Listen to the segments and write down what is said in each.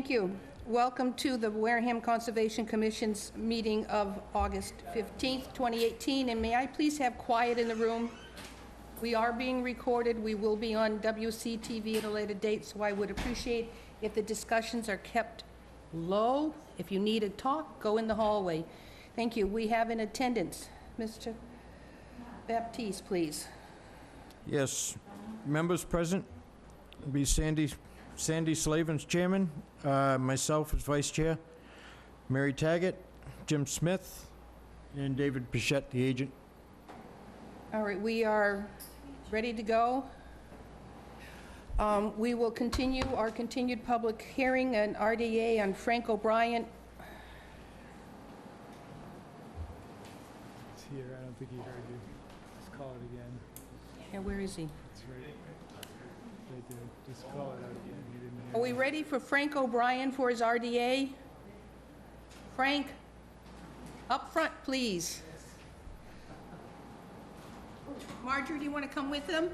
Thank you. Welcome to the Wareham Conservation Commission's meeting of August 15th, 2018, and may I please have quiet in the room? We are being recorded. We will be on WCTV at a later date, so I would appreciate if the discussions are kept low. If you need to talk, go in the hallway. Thank you. We have in attendance Mr. Baptiste, please. Yes, members present will be Sandy Slavin's chairman, myself as vice chair, Mary Taggart, Jim Smith, and David Pichette, the agent. All right, we are ready to go. We will continue our continued public hearing and RDA on Frank O'Brien. It's here. I don't think he heard you. Just call it again. Yeah, where is he? It's right there. Just call it out again. He didn't hear Are we ready for Frank O'Brien for his RDA? Frank, up front, please. Marjorie, do you want to come with them?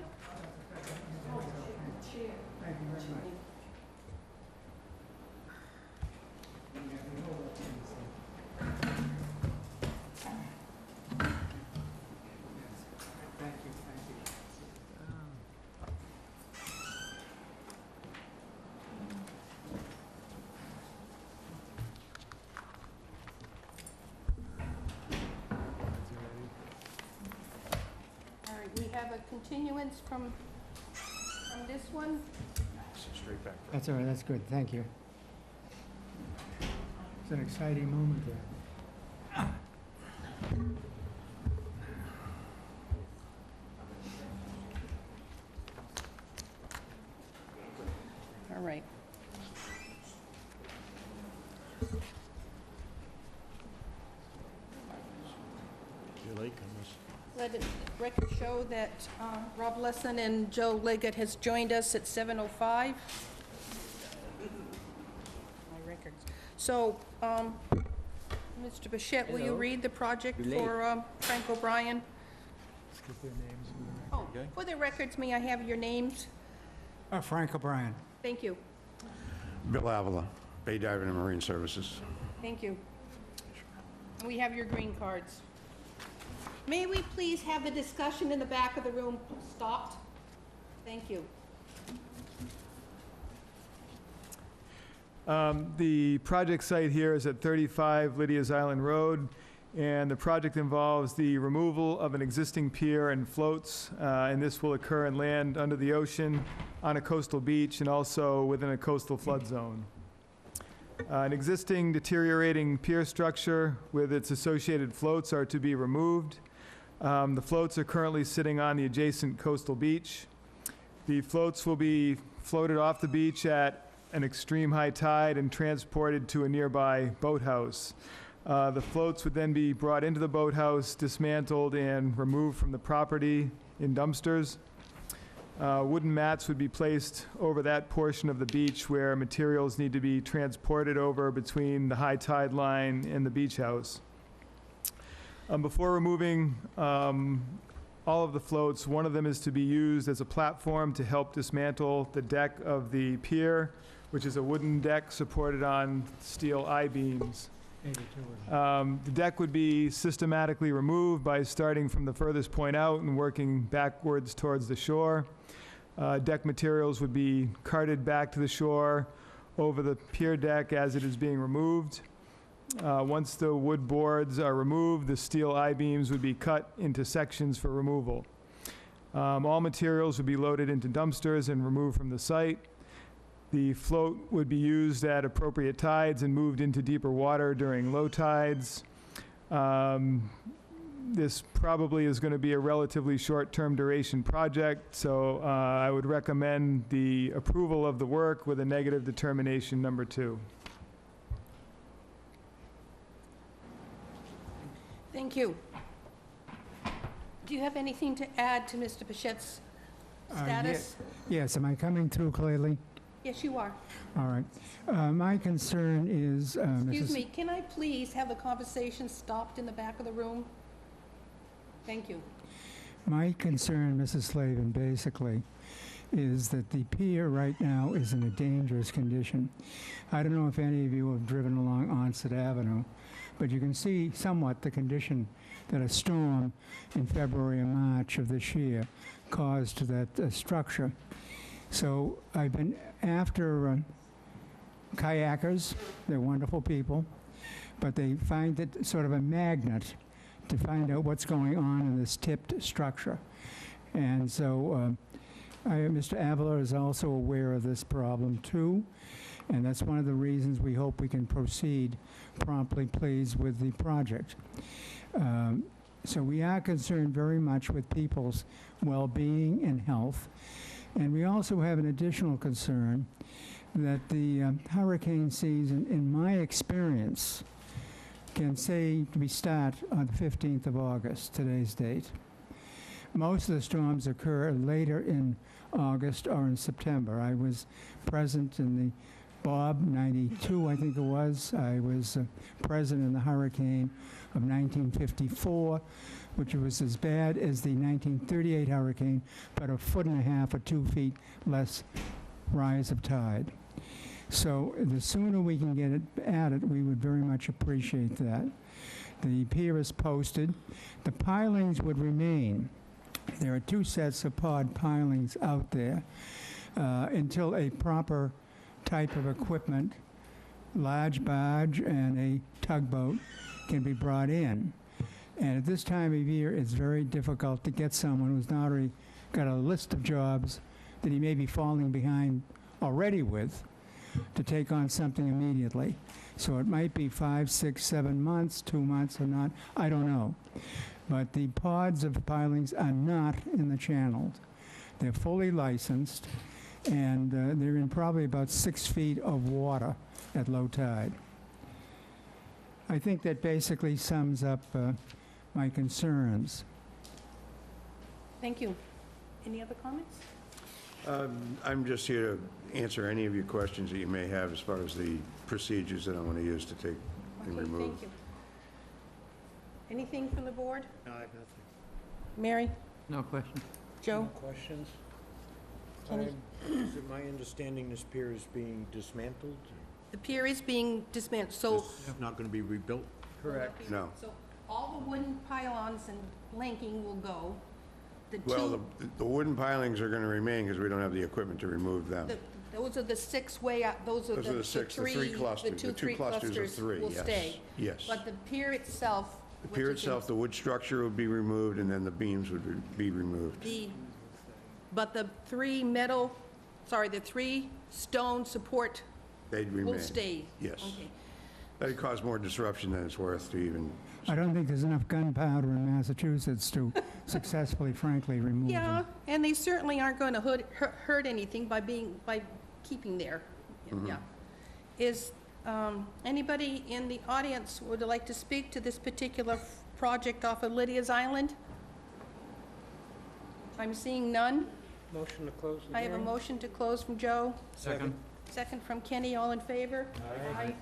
We have a continuance from this one. Straight back. That's all right, that's good, thank you. It's an exciting moment there. All right. You're late, Thomas. Let the record show that Rob Lesson and Joe Leggett has joined us at 7:05. My records. So, Mr. Bichette, will you read the project for Frank O'Brien? Skip their names. Oh, for the records, may I have your names? Frank O'Brien. Thank you. Bill Avila, Bay Diving and Marine Services. Thank you. We have your green cards. May we please have the discussion in the back of the room stopped? Thank you. The project site here is at 35 Lydia's Island Road, and the project involves the removal of an existing pier and floats, and this will occur in land under the ocean, on a coastal beach, and also within a coastal flood zone. An existing deteriorating pier structure with its associated floats are to be removed. The floats are currently sitting on the adjacent coastal beach. The floats will be floated off the beach at an extreme high tide and transported to a nearby boathouse. The floats would then be brought into the boathouse, dismantled, and removed from the property in dumpsters. Wooden mats would be placed over that portion of the beach where materials need to be transported over between the high tide line and the beach house. Before removing all of the floats, one of them is to be used as a platform to help dismantle the deck of the pier, which is a wooden deck supported on steel I-beams. The deck would be systematically removed by starting from the furthest point out and working backwards towards the shore. Deck materials would be carted back to the shore over the pier deck as it is being removed. Once the wood boards are removed, the steel I-beams would be cut into sections for removal. All materials would be loaded into dumpsters and removed from the site. The float would be used at appropriate tides and moved into deeper water during low tides. This probably is going to be a relatively short-term duration project, so I would recommend the approval of the work with a negative determination number 2. Thank you. Do you have anything to add to Mr. Bichette's status? Yes, am I coming through clearly? Yes, you are. All right. My concern is, Excuse me, can I please have the conversation stopped in the back of the room? Thank you. My concern, Mrs. Slavin, basically, is that the pier right now is in a dangerous condition. I don't know if any of you have driven along Onset Avenue, but you can see somewhat the condition that a storm in February and March of this year caused to that structure. So I've been after kayakers. They're wonderful people, but they find it sort of a magnet to find out what's going on in this tipped structure. And so Mr. Avila is also aware of this problem too, and that's one of the reasons we hope we can proceed promptly, please, with the project. So we are concerned very much with people's well-being and health, and we also have an additional concern that the hurricane season, in my experience, can say we start on the 15th of August, today's date. Most of the storms occur later in August or in September. I was present in the Bob 92, I think it was. I was present in the hurricane of 1954, which was as bad as the 1938 hurricane, but 1.5 feet or 2 feet less rise of tide. So the sooner we can get it at it, we would very much appreciate that. The pier is posted. The pilings would remain. There are 2 sets of pod pilings out there until a proper type of equipment, large barge and a tugboat, can be brought in. And at this time of year, it's very difficult to get someone who's not already got a list of jobs that he may be falling behind already with to take on something immediately. So it might be 5, 6, 7 months, 2 months or not, I don't know. But the pods of pilings are not in the channel. They're fully licensed, and they're in probably about 6 feet of water at low tide. I think that basically sums up my concerns. Thank you. Any other comments? I'm just here to answer any of your questions that you may have as far as the procedures that I want to use to take and Okay, remove. thank you. Anything from the board? No, I have nothing. Mary? No question. Joe? Questions? Kenny? Is it my understanding this pier is being dismantled? The pier is being dismantled, so... It's not going to be rebuilt? Correct. No. So all the wooden pylons and planking will go. The Well, two, the wooden pilings are going to remain because we don't have the equipment to remove them. those are the 6 way out, those are Those are the 6, the 3 clusters. The 2, The 2 3 clusters of 3, will yes. stay. Yes. But the pier itself... The which pier is in itself, the wood structure would be removed, and then the beams would be removed. But the 3 stone support They'd remain. will stay? Yes. Okay. That'd cause more disruption than it's worth to even... I don't think there's enough gunpowder in Massachusetts to successfully, frankly, remove Yeah, them. and they certainly aren't going to hurt anything by keeping there. Mm-hmm. Yeah. Is anybody in the audience would like to speak to this particular project off of Lydia's Island? I'm seeing none. Motion to close the I have a motion to close from Joe, Second. second from Kenny, all in favor? Aye.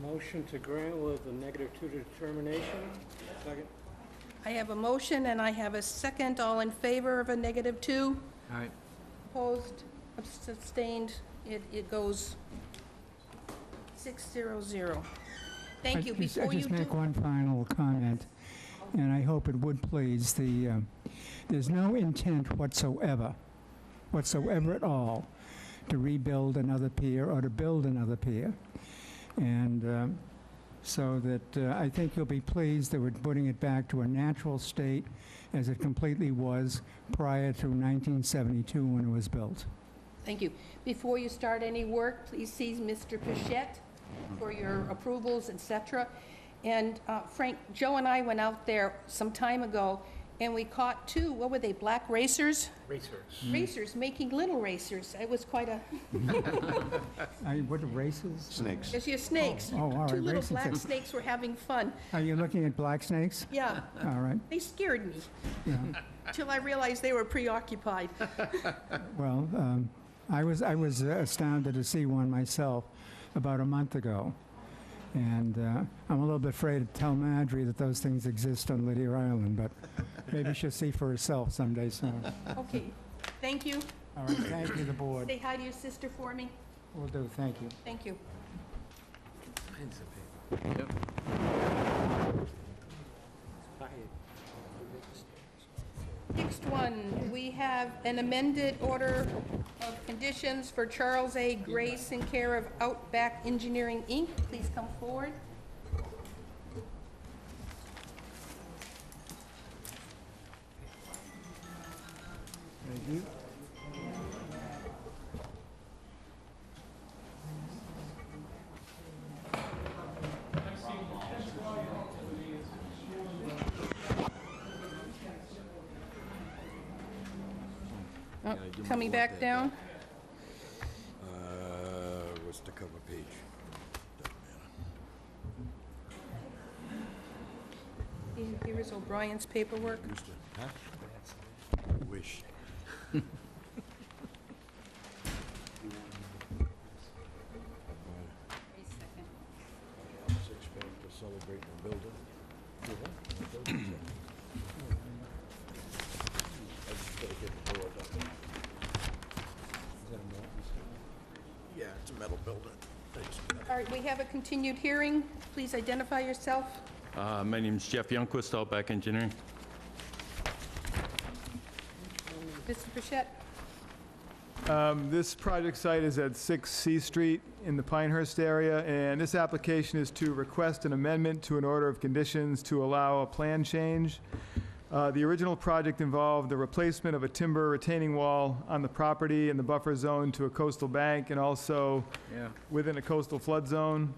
Motion to grant with a -2 determination. Second. I have a motion and I have a second, all in favor of a -2? All right. Opposed, abstained, it goes 6-0-0. Thank you. I Before you just do... make one final comment, and I hope it would please. There's no intent whatsoever at all, to rebuild another pier or to build another pier. And so that I think you'll be pleased that we're putting it back to a natural state as it completely was prior to 1972 when it was built. Thank you. Before you start any work, please see Mr. Pichette for your approvals, et cetera. And Frank, Joe and I went out there some time ago, and we caught 2, what were they, black racers? Racers, making little racers. It was quite a, What are races? Snakes. there's your snakes. Oh, all right, 2 little racing black snakes. snakes were having fun. Are you looking at black snakes? Yeah, All right, they scared me, yeah. till I realized they were preoccupied. Well, I was astounded to see one myself about a month ago. And I'm a little bit afraid to tell Marjorie that those things exist on Lydia Island, but maybe she'll see for herself someday soon. Okay, thank you. All right, thank you, the board. Say hi to your sister for me. Will do, thank you. Thank you. Next one, we have an amended order of conditions for Charles A. Grace in care of Outback Engineering, Inc. Please come forward. Thank you. Oh, coming back down. What's the cover page? Here is O'Brien's paperwork. Wish. Six pack to celebrate the building. I just gotta get the door done. Yeah, it's a metal building. All right, we have a continued hearing. Please identify yourself. My name's Jeff Youngquist, Outback Engineering. Mr. Pichette? This project site is at 6 C Street in the Pinehurst area, and this application is to request an amendment to an order of conditions to allow a plan change. The original project involved the replacement of a timber retaining wall on the property in the buffer zone to a coastal bank and also within a coastal flood zone.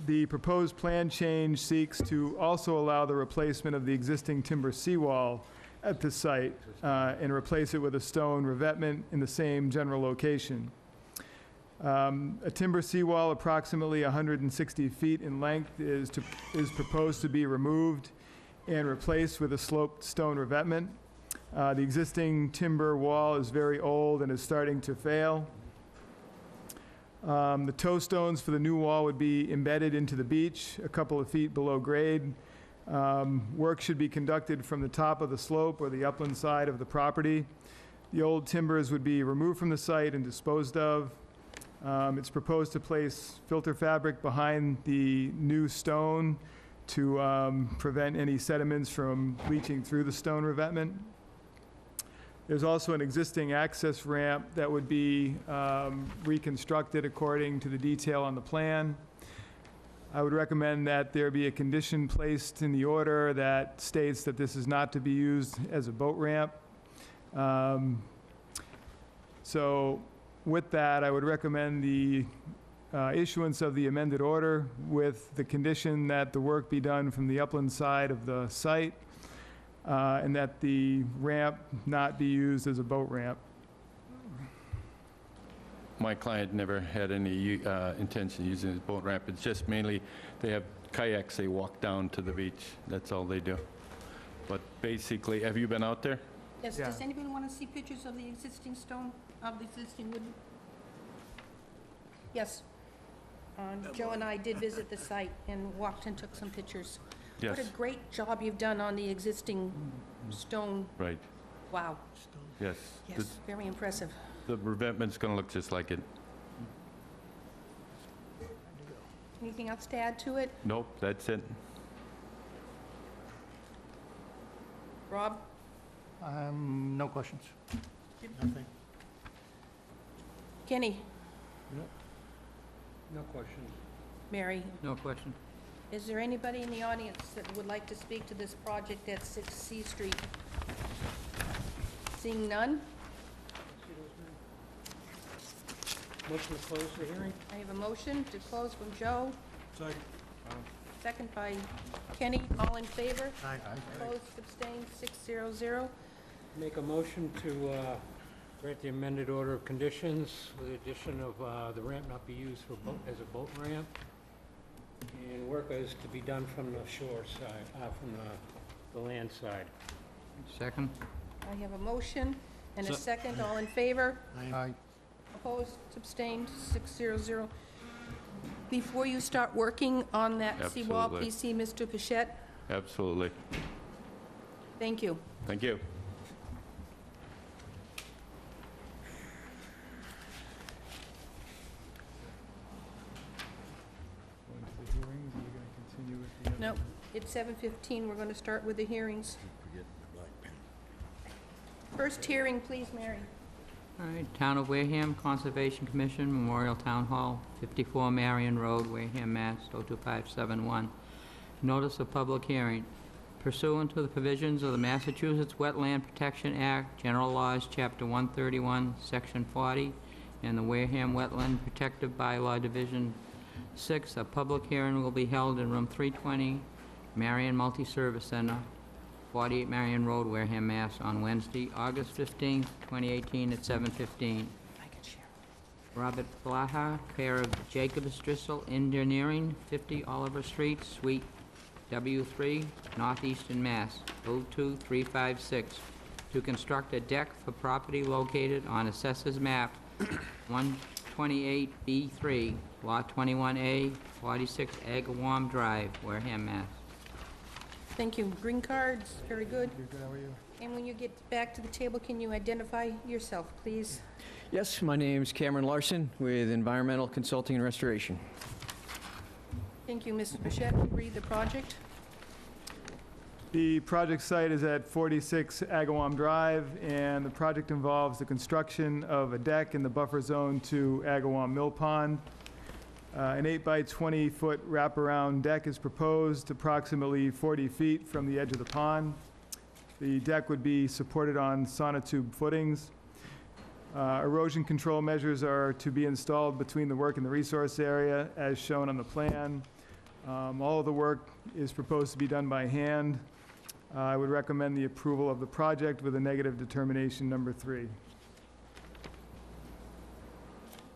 The proposed plan change seeks to also allow the replacement of the existing timber seawall at the site and replace it with a stone revetment in the same general location. A timber seawall approximately 160 feet in length is proposed to be removed and replaced with a sloped stone revetment. The existing timber wall is very old and is starting to fail. The toe stones for the new wall would be embedded into the beach a couple of feet below grade. Work should be conducted from the top of the slope or the upland side of the property. The old timbers would be removed from the site and disposed of. It's proposed to place filter fabric behind the new stone to prevent any sediments from leaching through the stone revetment. There's also an existing access ramp that would be reconstructed according to the detail on the plan. I would recommend that there be a condition placed in the order that states that this is not to be used as a boat ramp. So with that, I would recommend the issuance of the amended order with the condition that the work be done from the upland side of the site and that the ramp not be used as a boat ramp. My client never had any intention of using his boat ramp. It's just mainly, they have kayaks, they walk down to the beach. That's all they do. But basically, have you been out there? Yes, Yeah. does anybody want to see pictures of the existing stone, of the existing wood? Yes. Joe and I did visit the site and walked and took some pictures. What a Yes, great job you've done on the existing stone. right, Wow. yes. Yes, very impressive. The revetment's gonna look just like it. Anything else to add to it? Nope, that's it. Rob? No questions. Nothing. Kenny? No questions. Mary? No question. Is there anybody in the audience that would like to speak to this project at 6 C Street? Seeing none, Motion to close the hearing? I have a motion to close from Joe. Second by Kenny. All in favor? Aye. Opposed, abstained, 600. Make a motion to grant the amended order of conditions with the addition of the ramp not be used for boat, as a boat ramp, and work is to be done from the shore side, from the land side. Second? I have a motion and a second. All in favor? Aye. Opposed, abstained, 600. Before you start working on that seawall, Absolutely. please see Mr. Pichette. Absolutely. Thank you. Thank you. No, it's 7:15. We're going to start with the hearings. First hearing, please, Mary. All right, Town of Wareham Conservation Commission, Memorial Town Hall, 54 Marion Road, Wareham, Mass. 02571. Notice of public hearing. Pursuant to the provisions of the Massachusetts Wetland Protection Act, General Laws, Chapter 131, Section 40, and the Wareham Wetland Protective Bylaw, Division 6, a public hearing will be held in Room 320, Marion Multi-Service Center, 48 Marion Road, Wareham, Mass. On Wednesday, August 15, 2018, at 7:15. Robert Blaha, care of Jacobs Driscoll Engineering, 50 Oliver Street, Suite W3, Northeastern Mass. 02356, to construct a deck for property located on Assessors Map 128B3, Lot 21A, 46 Agawam Drive, Wareham, Mass. Thank you. Green cards, very good. You're good, how are you? And when you get back to the table, can you identify yourself, please? Yes, my name's Cameron Larson with Environmental Consulting and Restoration. Thank you, Mrs. Bichette. Read the project. The project site is at 46 Agawam Drive, and the project involves the construction of a deck in the buffer zone to Agawam Mill Pond. An 8 by 20-foot wraparound deck is proposed, approximately 40 feet from the edge of the pond. The deck would be supported on sonotube footings. Erosion control measures are to be installed between the work and the resource area, as shown on the plan. All of the work is proposed to be done by hand. I would recommend the approval of the project with a negative determination number 3.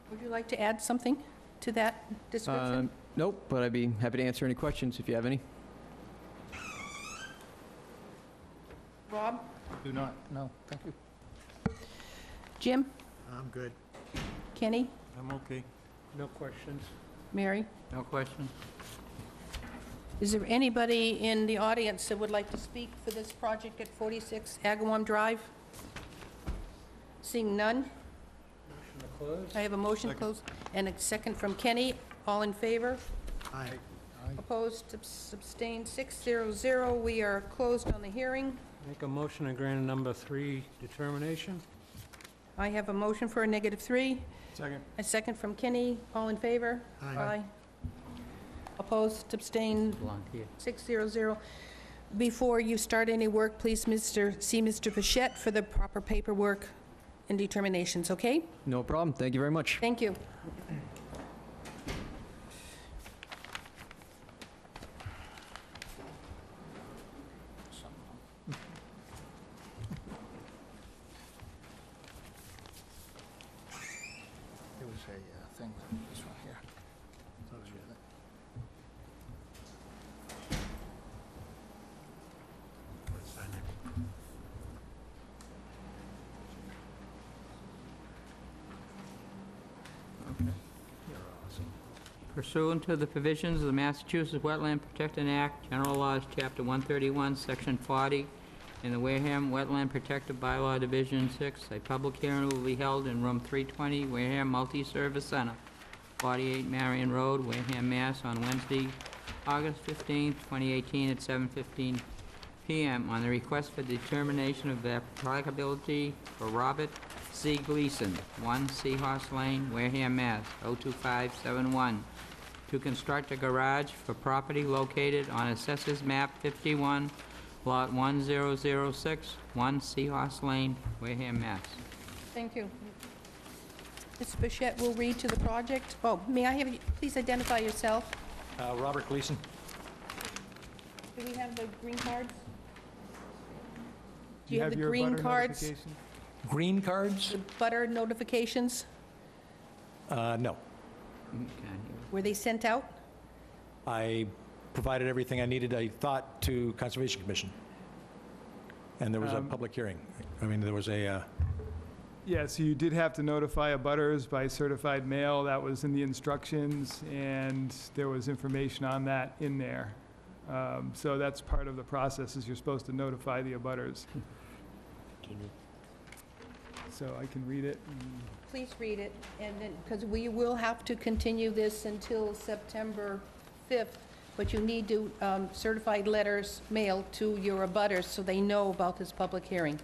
Would you like to add something to that description? Nope, but I'd be happy to answer any questions if you have any. Rob? Do not, no, thank you. Jim? I'm good. Kenny? I'm okay. No questions. Mary? No question? Is there anybody in the audience that would like to speak for this project at 46 Agawam Drive? Seeing none, Motion to close? I have a motion closed and a second from Kenny. All in favor? Aye. Opposed, abstained, 600. We are closed on the hearing. Make a motion to grant a number 3 determination? I have a motion for a -3, Second. a second from Kenny. All in favor? Aye. Opposed, abstained, Belong here. 600. Before you start any work, please see Mr. Bichette for the proper paperwork and determinations, okay? No problem, thank you very much. Thank you. There was a thing, this one here. Thought it was with it. Let's sign it. You're awesome. Pursuant to the provisions of the Massachusetts Wetland Protection Act, General Laws, Chapter 131, Section 40, and the Wareham Wetland Protective Bylaw, Division 6, a public hearing will be held in Room 320, Wareham Multi-Service Center, 48 Marion Road, Wareham, Mass. On Wednesday, August 15, 2018, at 7:15 p.m. on the request for determination of applicability for Robert C. Gleason, 1 Seahorse Lane, Wareham, Mass. 02571, to construct a garage for property located on Assessors Map 51, Lot 1006, 1 Seahorse Lane, Wareham, Mass. Thank you. Mr. Bichette will read to the project. Oh, may I have you, please identify yourself. Robert Gleason. Do we have the green cards? Do you have the your green butter cards? notification? Green cards? The butter notifications? No. Were they sent out? I provided everything I needed, I thought, to Conservation Commission. And there was a public hearing. I mean, there was a, Yes, you did have to notify abutters by certified mail. That was in the instructions, and there was information on that in there. So that's part of the process, is you're supposed to notify the abutters. So I can read it. Please read it, and then, because we will have to continue this until September 5th but you need to certified letters mailed to your abutters so they know about this public hearing.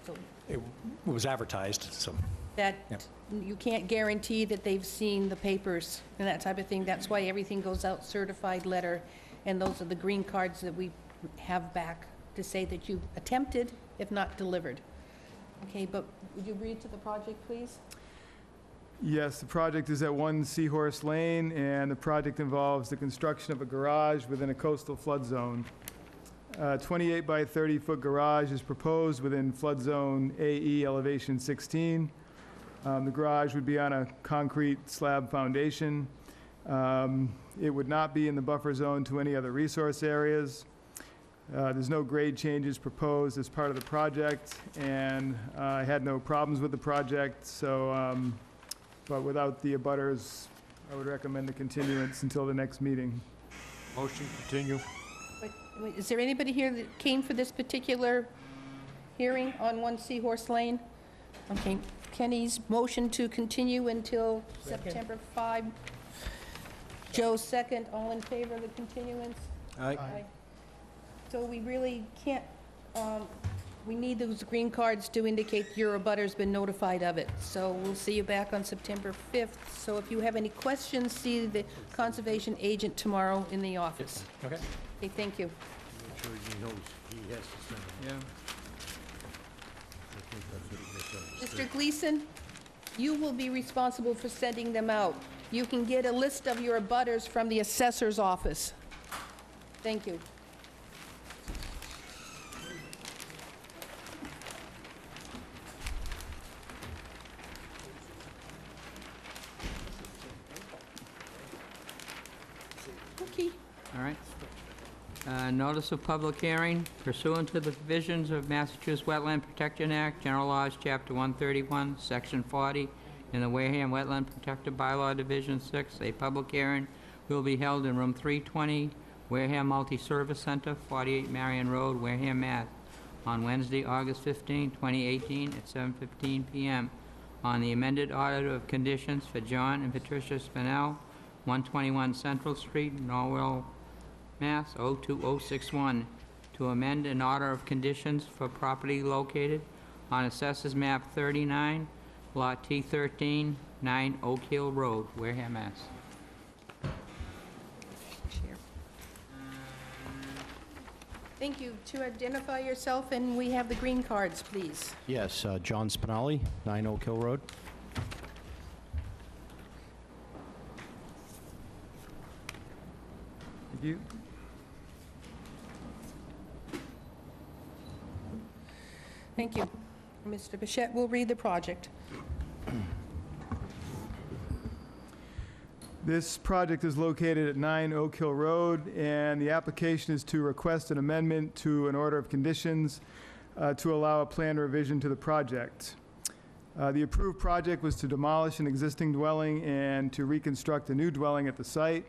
So It was advertised, so. that, Yep. you can't guarantee that they've seen the papers and that type of thing. That's why everything goes out certified letter, and those are the green cards that we have back to say that you attempted, if not delivered. Okay, but would you read to the project, please? Yes, the project is at 1 Seahorse Lane, and the project involves the construction of a garage within a coastal flood zone. 28 by 30-foot garage is proposed within flood zone AE elevation 16. The garage would be on a concrete slab foundation. It would not be in the buffer zone to any other resource areas. There's no grade changes proposed as part of the project, and I had no problems with the project, so, but without the abutters, I would recommend the continuance until the next meeting. Motion continue. Wait, is there anybody here that came for this particular hearing on 1 Seahorse Lane? Okay, Kenny's motion to continue until September 5. Joe's second. All in favor of the continuance? Aye. So we really can't, we need those green cards to indicate your abutter's been notified of it. So we'll see you back on September 5th. So if you have any questions, see the conservation agent tomorrow in the office. Okay. Okay, thank you. Make sure he knows he has to send it. Yeah. I think that's what he misunderstood. Mr. Gleason, you will be responsible for sending them out. You can get a list of your abutters from the assessor's office. Thank you. Okay. All right. Notice of public hearing pursuant to the provisions of Massachusetts Wetland Protection Act, General Laws, Chapter 131, Section 40, in the Wareham Wetland Protective Bylaw, Division 6. A public hearing will be held in Room 320, Wareham Multi-Service Center, 48 Marion Road, Wareham, Mass., on Wednesday, August 15, 2018, at 7:15 p.m. on the amended order of conditions for John and Patricia Spinell, 121 Central Street, Norwell, Mass. 02061, to amend an order of conditions for property located on Assessors Map 39, Lot T13, 9 Oak Hill Road, Wareham, Mass. Chair. Thank you. To identify yourself, and we have the green cards, please. Yes, John Spinelli, 9 Oak Hill Road. Thank you. Thank you. Mr. Bichette will read the project. This project is located at 9 Oak Hill Road, and the application is to request an amendment to an order of conditions to allow a plan revision to the project. The approved project was to demolish an existing dwelling and to reconstruct a new dwelling at the site.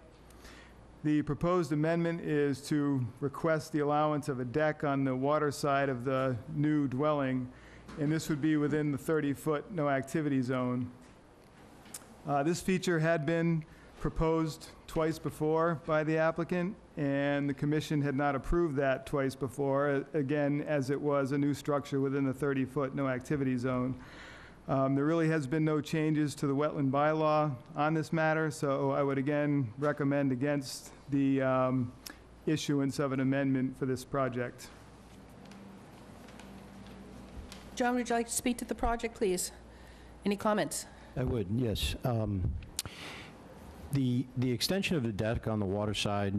The proposed amendment is to request the allowance of a deck on the water side of the new dwelling, and this would be within the 30-foot no-activity zone. This feature had been proposed twice before by the applicant, and the commission had not approved that twice before, again, as it was a new structure within the 30-foot no-activity zone. There really has been no changes to the wetland bylaw on this matter, so I would again recommend against the issuance of an amendment for this project. John, would you like to speak to the project, please? Any comments? I would, yes. The extension of the deck on the water side,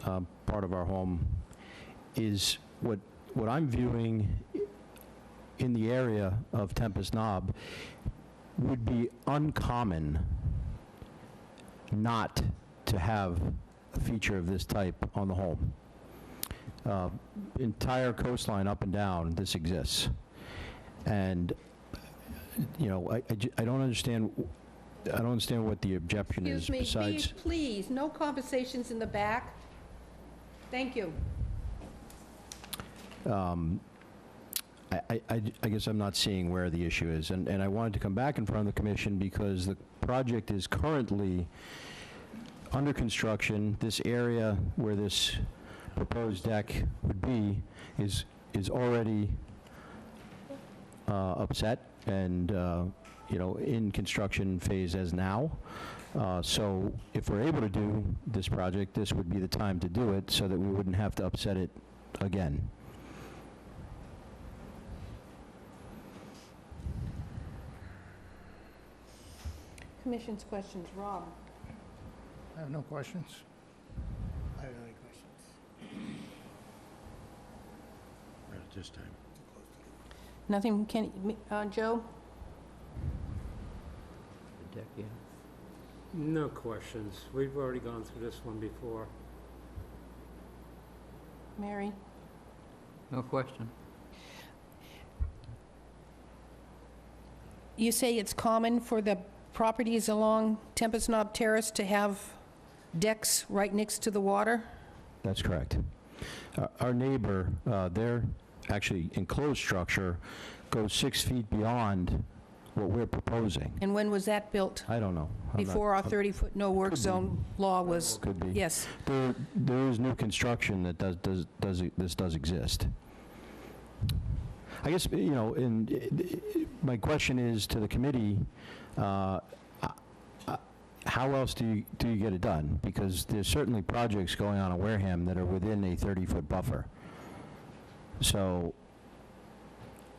part of our home, is what I'm viewing in the area of Tempest Knob would be uncommon not to have a feature of this type on the home. Entire coastline up and down, this exists. And, you know, I don't understand, what the objection is Excuse me, besides... please, no conversations in the back. Thank you. I guess I'm not seeing where the issue is, and I wanted to come back in front of the commission because the project is currently under construction. This area where this proposed deck would be is already upset and, in construction phase as now. So if we're able to do this project, this would be the time to do it so that we wouldn't have to upset it again. Commission's questions, Rob? I have no questions. I have any questions. Right at this time. Nothing, Joe? The deck, yeah. No questions. We've already gone through this one before. Mary? No question. You say it's common for the properties along Tempest Knob Terrace to have decks right next to the water? That's correct. Our neighbor, their actually enclosed structure goes 6 feet beyond what we're proposing. And when was that built? I don't know. I'm not- Before our 30-foot no-work Could be. zone law was, Could be. yes. There is new construction that this does exist. I guess, my question is to the committee, how else do you get it done? Because there's certainly projects going on in Wareham that are within a 30-foot buffer. So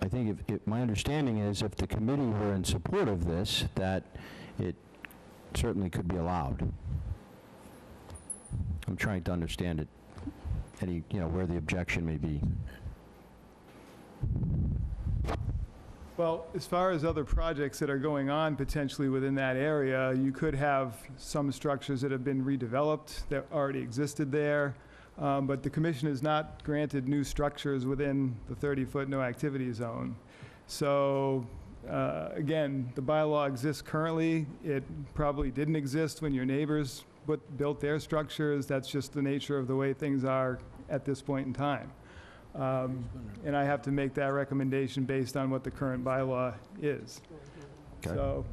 I think if my understanding is if the committee were in support of this, that it certainly could be allowed. I'm trying to understand it, where the objection may be. Well, as far as other projects that are going on potentially within that area, you could have some structures that have been redeveloped that already existed there, but the commission has not granted new structures within the 30-foot no-activity zone. So, again, the bylaw exists currently. It probably didn't exist when your neighbors built their structures. That's just the nature of the way things are at this point in time. And I have to make that recommendation based on what the current bylaw is. Okay. So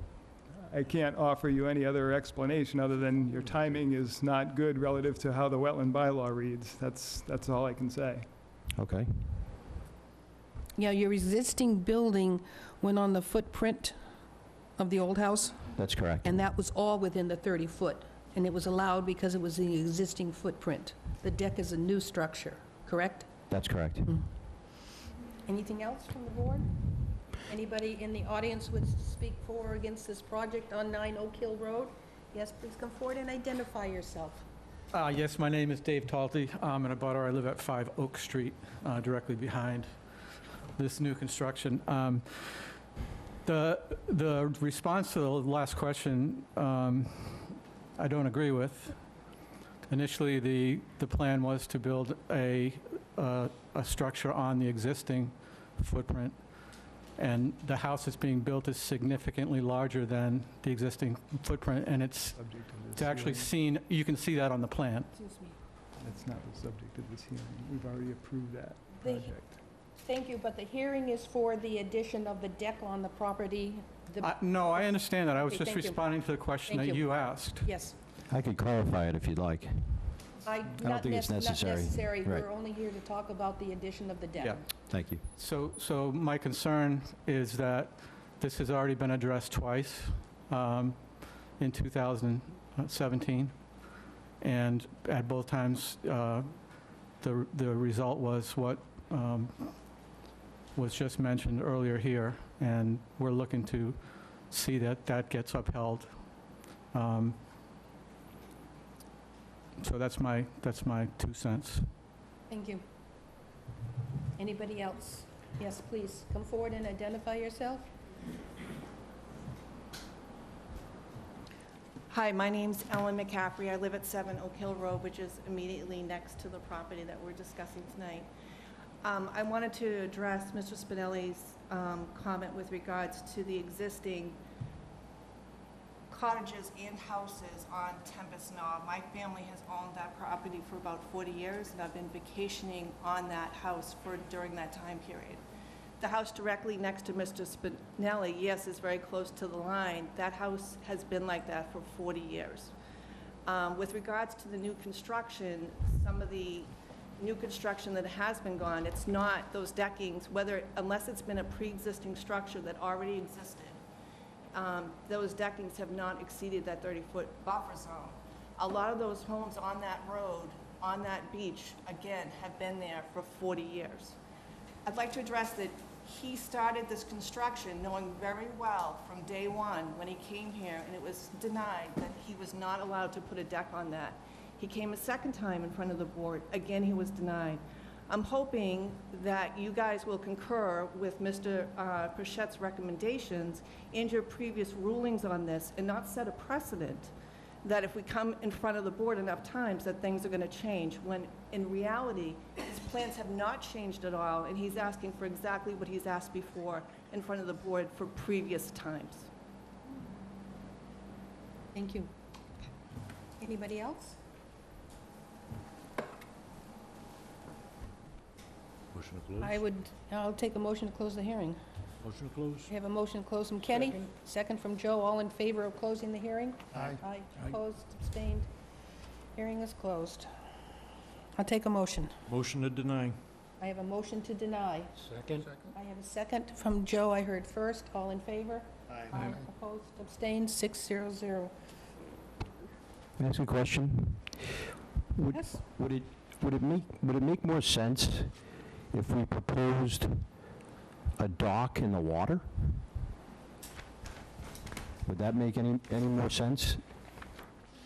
I can't offer you any other explanation other than your timing is not good relative to how the wetland bylaw reads. That's all I can say. Okay. Yeah, your existing building went on the footprint of the old house, That's correct. and that was all within the 30-foot, and it was allowed because it was the existing footprint. The deck is a new structure, correct? That's correct. Anything else from the board? Anybody in the audience would speak for or against this project on 9 Oak Hill Road? Yes, please come forward and identify yourself. Yes, my name is Dave Talty. I'm in a butter. I live at 5 Oak Street, directly behind this new construction. The response to the last question, I don't agree with. Initially, the plan was to build a structure on the existing footprint, and the house that's being built is significantly larger than the existing footprint, and it's actually seen, you can see that on the plan. Excuse me. That's not the subject of this hearing. We've already approved that The- project. Thank you, but the hearing is for the addition of the deck on the property. No, I understand that. I was Okay, just thank you. responding to the question Thank that you. you asked. Yes. I could clarify it if you'd like. I don't think it's necessary. Not necessary. Right. We're only here to talk about the addition of the deck. Yeah. Thank you. So my concern is that this has already been addressed twice in 2017, and at both times, the result was what was just mentioned earlier here, and we're looking to see that that gets upheld. So that's my 2 cents. Thank you. Anybody else? Yes, please, come forward and identify yourself. Hi, my name's Ellen McCaffrey. I live at 7 Oak Hill Road, which is immediately next to the property that we're discussing tonight. I wanted to address Mr. Spinelli's comment with regards to the existing cottages and houses on Tempest Knob. My family has owned that property for about 40 years, and I've been vacationing on that house during that time period. The house directly next to Mr. Spinelli, yes, is very close to the line. That house has been like that for 40 years. With regards to the new construction, some of the new construction that has been gone, it's not those deckings, unless it's been a pre-existing structure that already existed, those deckings have not exceeded that 30-foot buffer zone. A lot of those homes on that road, on that beach, again, have been there for 40 years. I'd like to address that he started this construction knowing very well from day one when he came here, and it was denied that he was not allowed to put a deck on that. He came a second time in front of the board. Again, he was denied. I'm hoping that you guys will concur with Mr. Pritchett's recommendations and your previous rulings on this and not set a precedent that if we come in front of the board enough times that things are going to change, when in reality, his plans have not changed at all, and he's asking for exactly what he's asked before in front of the board for previous times. Thank you. Anybody else? Motion to close? I'll take a motion to close the hearing. Motion to close? We have a motion to close from Kenny. Second from Joe. All in favor of closing the hearing? Aye. Aye. Opposed, abstained. Hearing is closed. I'll take a motion. Motion to deny. I have a motion to deny. Second? I have a second from Joe. I heard first. All in favor? Aye. Opposed, abstained, 600. Can I ask a question? Yes? Would it make more sense if we proposed a dock in the water? Would that make any more sense?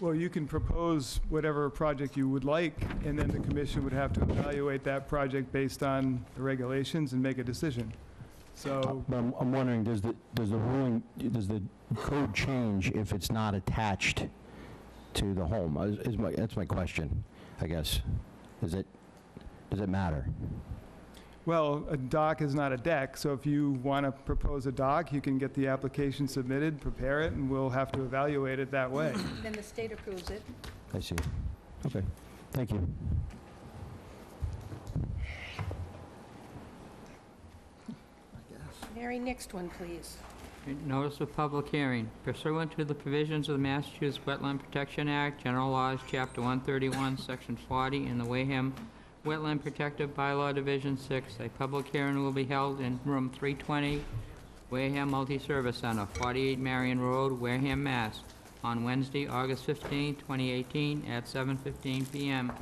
Well, you can propose whatever project you would like, and then the commission would have to evaluate that project based on the regulations and make a decision. So, But I'm wondering, does the code change if it's not attached to the home? That's my question, I guess. Does it matter? well, a dock is not a deck, so if you want to propose a dock, you can get the application submitted, prepare it, and we'll have to evaluate it that way. Then the state approves it. I see. Okay, thank you. Mary, next one, please. Notice of public hearing. Pursuant to the provisions of the Massachusetts Wetland Protection Act, General Laws, Chapter 131, Section 40, and the Wareham Wetland Protective Bylaw Division 6, a public hearing will be held in Room 320, Wareham Multi-Service Center, 48 Marion Road, Wareham, Mass., on Wednesday, August 15, 2018, at 7:15 p.m.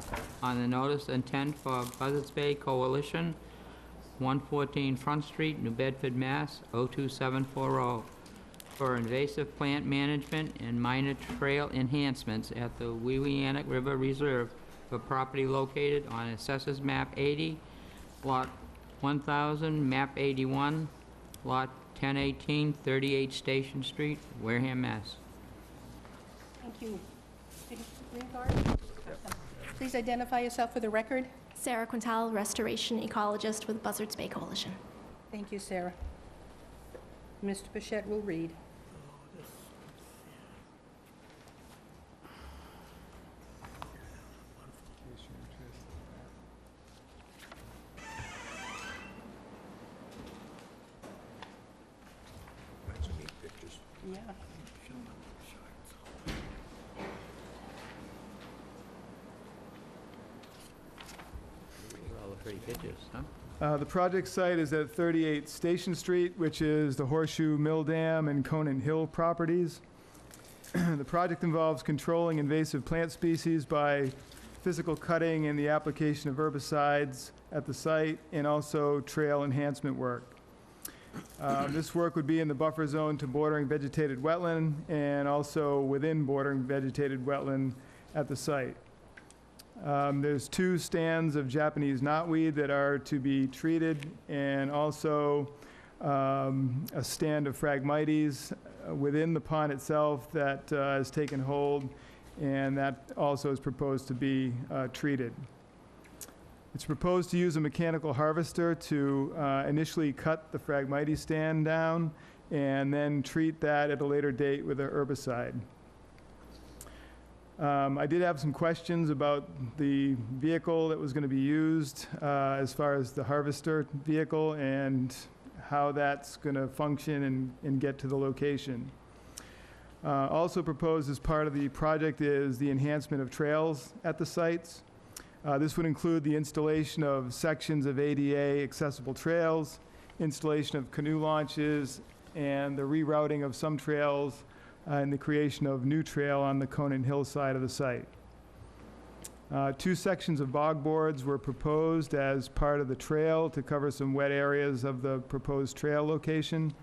on the notice intent for Buzzards Bay Coalition, 114 Front Street, New Bedford, Mass. 02740, for invasive plant management and minor trail enhancements at the Wewianick River Reserve for property located on Assessors Map 80, Lot 1000, Map 81, Lot 1018, 38 Station Street, Wareham, Mass. Thank you. Green card? Please identify yourself for the record. Sarah Quintal, restoration ecologist with Buzzards Bay Coalition. Thank you, Sarah. Mr. Bichette will read. Yeah. All the pretty pictures, huh? The project site is at 38 Station Street, which is the Horseshoe Mill Dam and Conant Hill properties. The project involves controlling invasive plant species by physical cutting and the application of herbicides at the site, and also trail enhancement work. This work would be in the buffer zone to bordering vegetated wetland, and also within bordering vegetated wetland at the site. There's 2 stands of Japanese knotweed that are to be treated, and also a stand of Phragmites within the pond itself that has taken hold, and that also is proposed to be treated. It's proposed to use a mechanical harvester to initially cut the Phragmites stand down and then treat that at a later date with a herbicide. I did have some questions about the vehicle that was going to be used as far as the harvester vehicle and how that's going to function and get to the location. Also proposed as part of the project is the enhancement of trails at the sites. This would include the installation of sections of ADA accessible trails, installation of canoe launches, and the rerouting of some trails, and the creation of new trail on the Conan Hill side of the site. 2 sections of bog boards were proposed as part of the trail to cover some wet areas of the proposed trail location.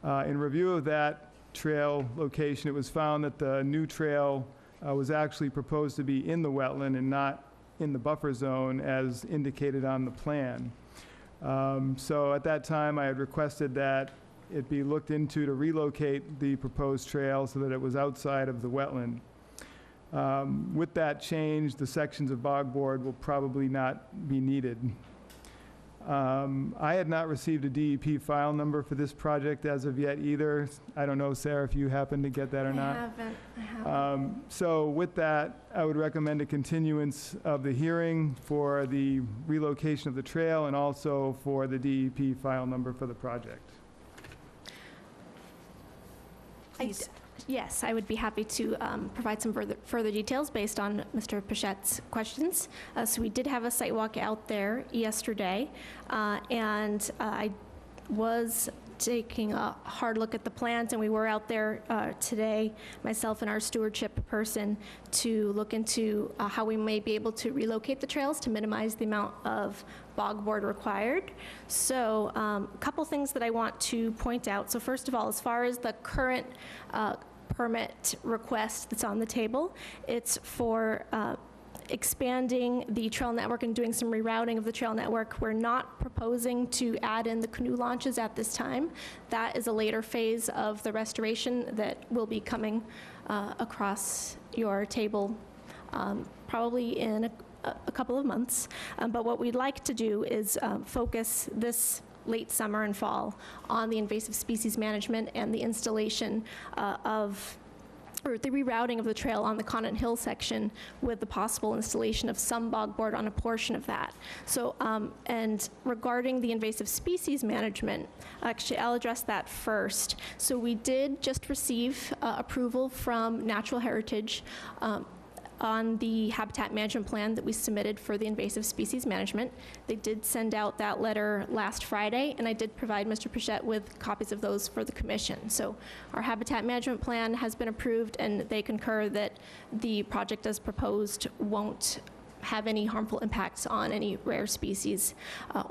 In review of that trail location, it was found that the new trail was actually proposed to be in the wetland and not in the buffer zone as indicated on the plan. So at that time, I had requested that it be looked into to relocate the proposed trail so that it was outside of the wetland. With that change, the sections of bog board will probably not be needed. I had not received a DEP file number for this project as of yet either. I don't know, Sarah, if you happen to get that or not. I haven't. So with that, I would recommend a continuance of the hearing for the relocation of the trail and also for the DEP file number for the project. Yes, I would be happy to provide some further details based on Mr. Pichette's questions. So we did have a site walk out there yesterday, and I was taking a hard look at the plans, and we were out there today, myself and our stewardship person, to look into how we may be able to relocate the trails to minimize the amount of bog board required. So a couple things that I want to point out. So first of all, as far as the current permit request that's on the table, it's for expanding the trail network and doing some rerouting of the trail network. We're not proposing to add in the canoe launches at this time. That is a later phase of the restoration that will be coming across your table probably in a couple of months. But what we'd like to do is focus this late summer and fall on the invasive species management and the installation or the rerouting of the trail on the Conant Hill section with the possible installation of some bog board on a portion of that. So, and regarding the invasive species management, actually I'll address that first. So we did just receive approval from Natural Heritage on the habitat management plan that we submitted for the invasive species management. They did send out that letter last Friday, and I did provide Mr. Pichette with copies of those for the commission. So our habitat management plan has been approved, and they concur that the project as proposed won't have any harmful impacts on any rare species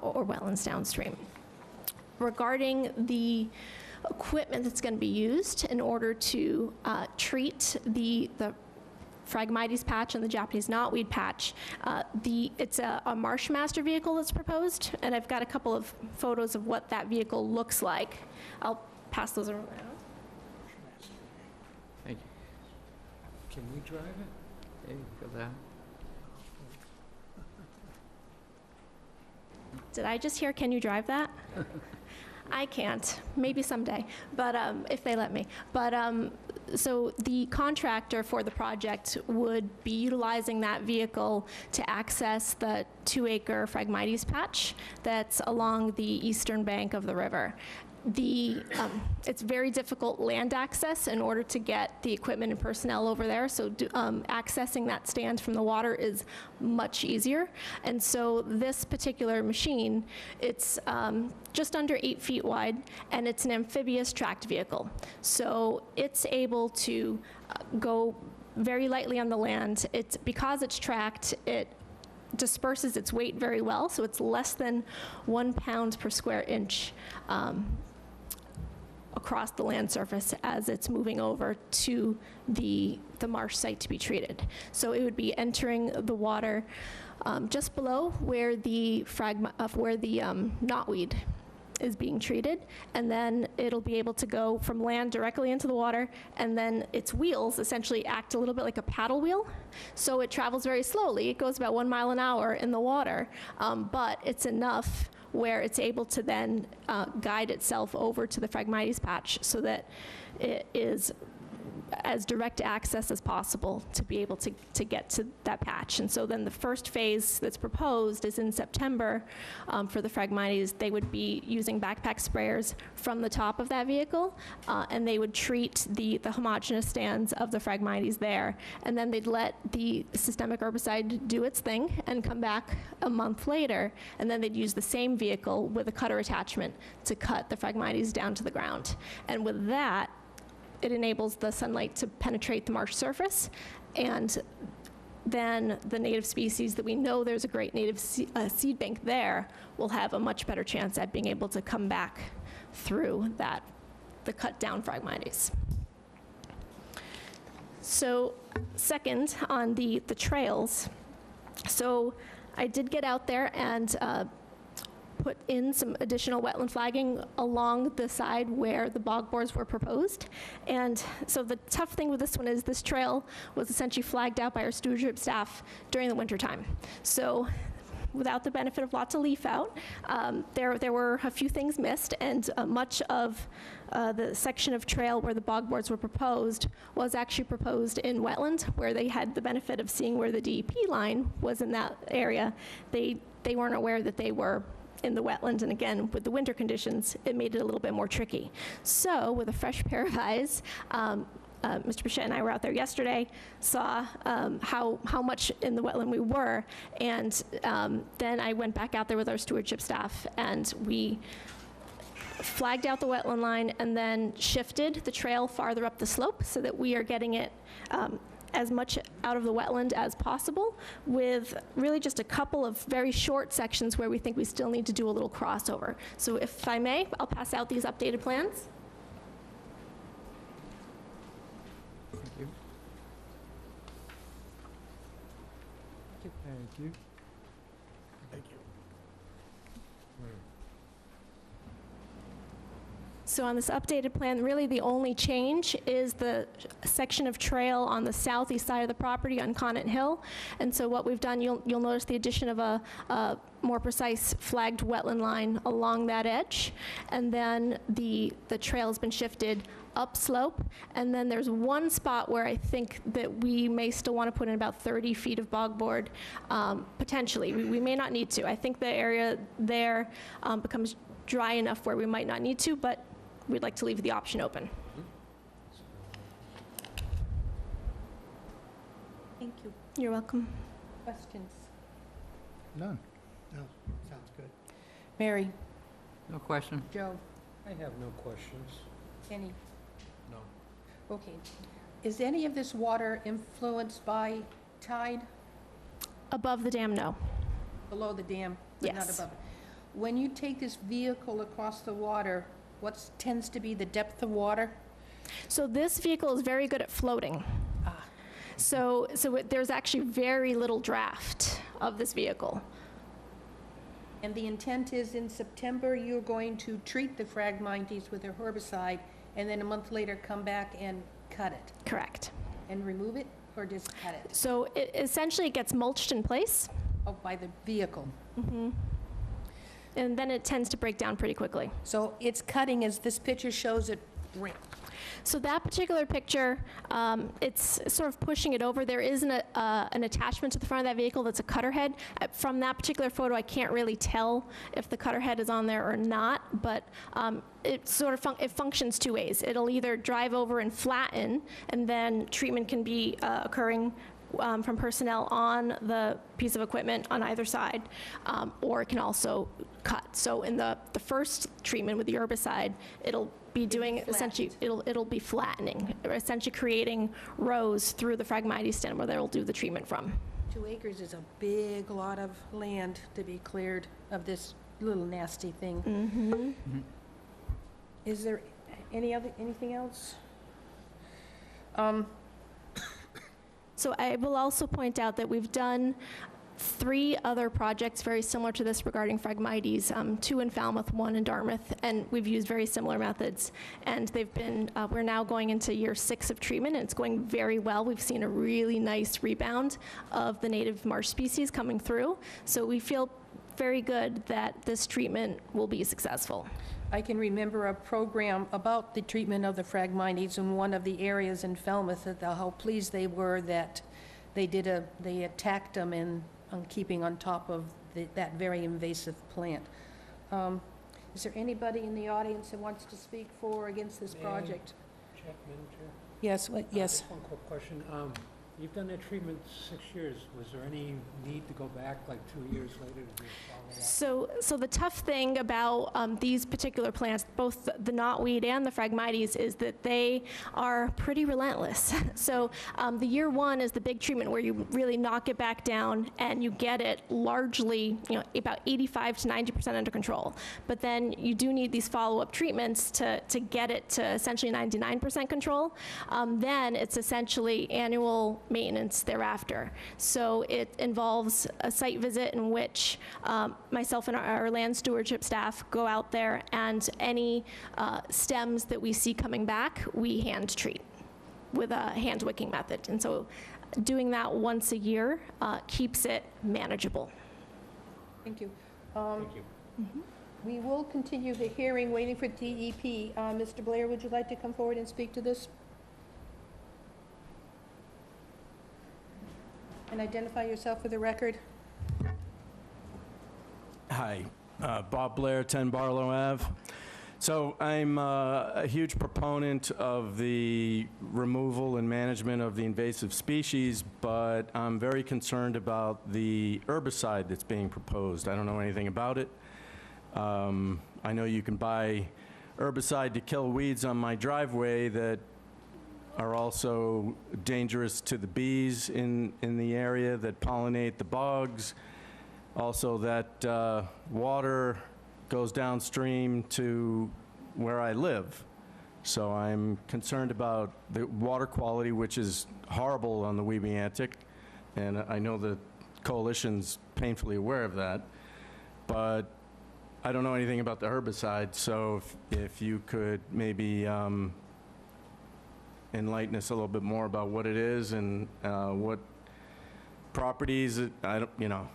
or wetlands downstream. Regarding the equipment that's going to be used in order to treat the Phragmites patch and the Japanese knotweed patch. It's a Marsh Master vehicle that's proposed, and I've got a couple of photos of what that vehicle looks like. I'll pass those around. Thank you. Can we drive it? There you go there. Did I just hear, can you drive that? I can't, maybe someday, but if they let me. But so the contractor for the project would be utilizing that vehicle to access the 2-acre Phragmites patch that's along the eastern bank of the river. It's very difficult land access in order to get the equipment and personnel over there, so accessing that stand from the water is much easier. And so this particular machine, it's just under 8 feet wide, and it's an amphibious tracked vehicle. So it's able to go very lightly on the land. Because it's tracked, it disperses its weight very well, so it's less than 1 pound per square inch across the land surface as it's moving over to the marsh site to be treated. So it would be entering the water just below where the knotweed is being treated, and then it'll be able to go from land directly into the water, and then its wheels essentially act a little bit like a paddle wheel. So it travels very slowly. It goes about 1 mile an hour in the water, but it's enough where it's able to then guide itself over to the Phragmites patch so that it is as direct access as possible to be able to get to that patch. And so then the first phase that's proposed is in September for the Phragmites. They would be using backpack sprayers from the top of that vehicle, and they would treat the homogeneous stands of the Phragmites there. And then they'd let the systemic herbicide do its thing and come back a month later, and then they'd use the same vehicle with a cutter attachment to cut the Phragmites down to the ground. And with that, it enables the sunlight to penetrate the marsh surface, and then the native species that we know there's a great native seed bank there will have a much better chance at being able to come back through the cut down Phragmites. So second, on the trails, so I did get out there and put in some additional wetland flagging along the side where the bog bores were proposed. And so the tough thing with this one is this trail was essentially flagged out by our stewardship staff during the winter time. So without the benefit of lots of leaf out, there were a few things missed, and much of the section of trail where the bog boards were proposed was actually proposed in wetland, where they had the benefit of seeing where the DEP line was in that area. They weren't aware that they were in the wetland, and again, with the winter conditions, it made it a little bit more tricky. So with a fresh pair of eyes, Mr. Bichette and I were out there yesterday, saw how much in the wetland we were, and then I went back out there with our stewardship staff, and we flagged out the wetland line and then shifted the trail farther up the slope so that we are getting it as much out of the wetland as possible, with really just a couple of very short sections where we think we still need to do a little crossover. So if I may, I'll pass out these updated plans. Thank you. Thank you. Thank you. So on this updated plan, really the only change is the section of trail on the southeast side of the property on Conant Hill. And so what we've done, you'll notice the addition of a more precise flagged wetland line along that edge. And then the trail has been shifted upslope. And then there's one spot where I think that we may still want to put in about 30 feet of bogboard, potentially. We may not need to. I think the area there becomes dry enough where we might not need to, but we'd like to leave the option open. Thank you. You're welcome. Questions? None. No, sounds good. Mary? No question. Joe? I have no questions. Kenny? No. Okay. Is any of this water influenced by tide? Above the dam, no. Below the dam, but not Yes. above it? When you take this vehicle across the water, what tends to be the depth of water? So this vehicle is very good at floating. So there's actually very little draft of this vehicle. And the intent is in September, you're going to treat the Phragmites with a herbicide, and then a month later come back and cut it? Correct. And remove it, or just cut it? So it essentially gets mulched in place. Oh, by the vehicle? Mm-hmm. And then it tends to break down pretty quickly. So it's cutting, as this picture shows it, So that particular picture, it's sort of pushing it over. There is an attachment to the front of that vehicle that's a cutter head. From that particular photo, I can't really tell if the cutter head is on there or not, but it sort of it functions two ways. It'll either drive over and flatten, and then treatment can be occurring from personnel on the piece of equipment on either side, or it can also cut. So in the first treatment with the herbicide, it'll be doing essentially, it'll be flattening, or essentially creating rows through the Phragmites stem where they'll do the treatment from. 2 acres is a big lot of land to be cleared of this little nasty thing. Mm-hmm. Is there anything else? So I will also point out that we've done 3 other projects very similar to this regarding Phragmites, 2 in Falmouth, 1 in Dartmouth, and we've used very similar methods. And they've been, we're now going into year 6 of treatment, and it's going very well. We've seen a really nice rebound of the native marsh species coming through. So we feel very good that this treatment will be successful. I can remember a program about the treatment of the Phragmites in one of the areas in Falmouth, how pleased they were that they attacked them on keeping on top of that very invasive plant. Is there anybody in the audience that wants to speak for or against this project? Check, Madam Chair? Yes, yes. Just one quick question. You've done that treatment 6 years. Was there any need to go back like 2 years later to do follow up? So the tough thing about these particular plants, both the knotweed and the Phragmites, is that they are pretty relentless. So the year one is the big treatment where you really knock it back down and you get it largely, about 85 to 90% under control. But then you do need these follow-up treatments to get it to essentially 99% control. Then it's essentially annual maintenance thereafter. So it involves a site visit in which myself and our land stewardship staff go out there, and any stems that we see coming back, we hand treat with a hand wicking method. And so doing that once a year keeps it manageable. Thank you. Thank you. We will continue the hearing, waiting for DEP. Mr. Blair, would you like to come forward and speak to this? And identify yourself for the record. Hi, Bob Blair, 10 Barlow Ave. So I'm a huge proponent of the removal and management of the invasive species, but I'm very concerned about the herbicide that's being proposed. I don't know anything about it. I know you can buy herbicide to kill weeds on my driveway that are also dangerous to the bees in the area that pollinate the bogs. Also, that water goes downstream to where I live. So I'm concerned about the water quality, which is horrible on the Weebiantic, and I know the coalition's painfully aware of that. But I don't know anything about the herbicide, so if you could maybe enlighten us a little bit more about what it is and what properties I don't.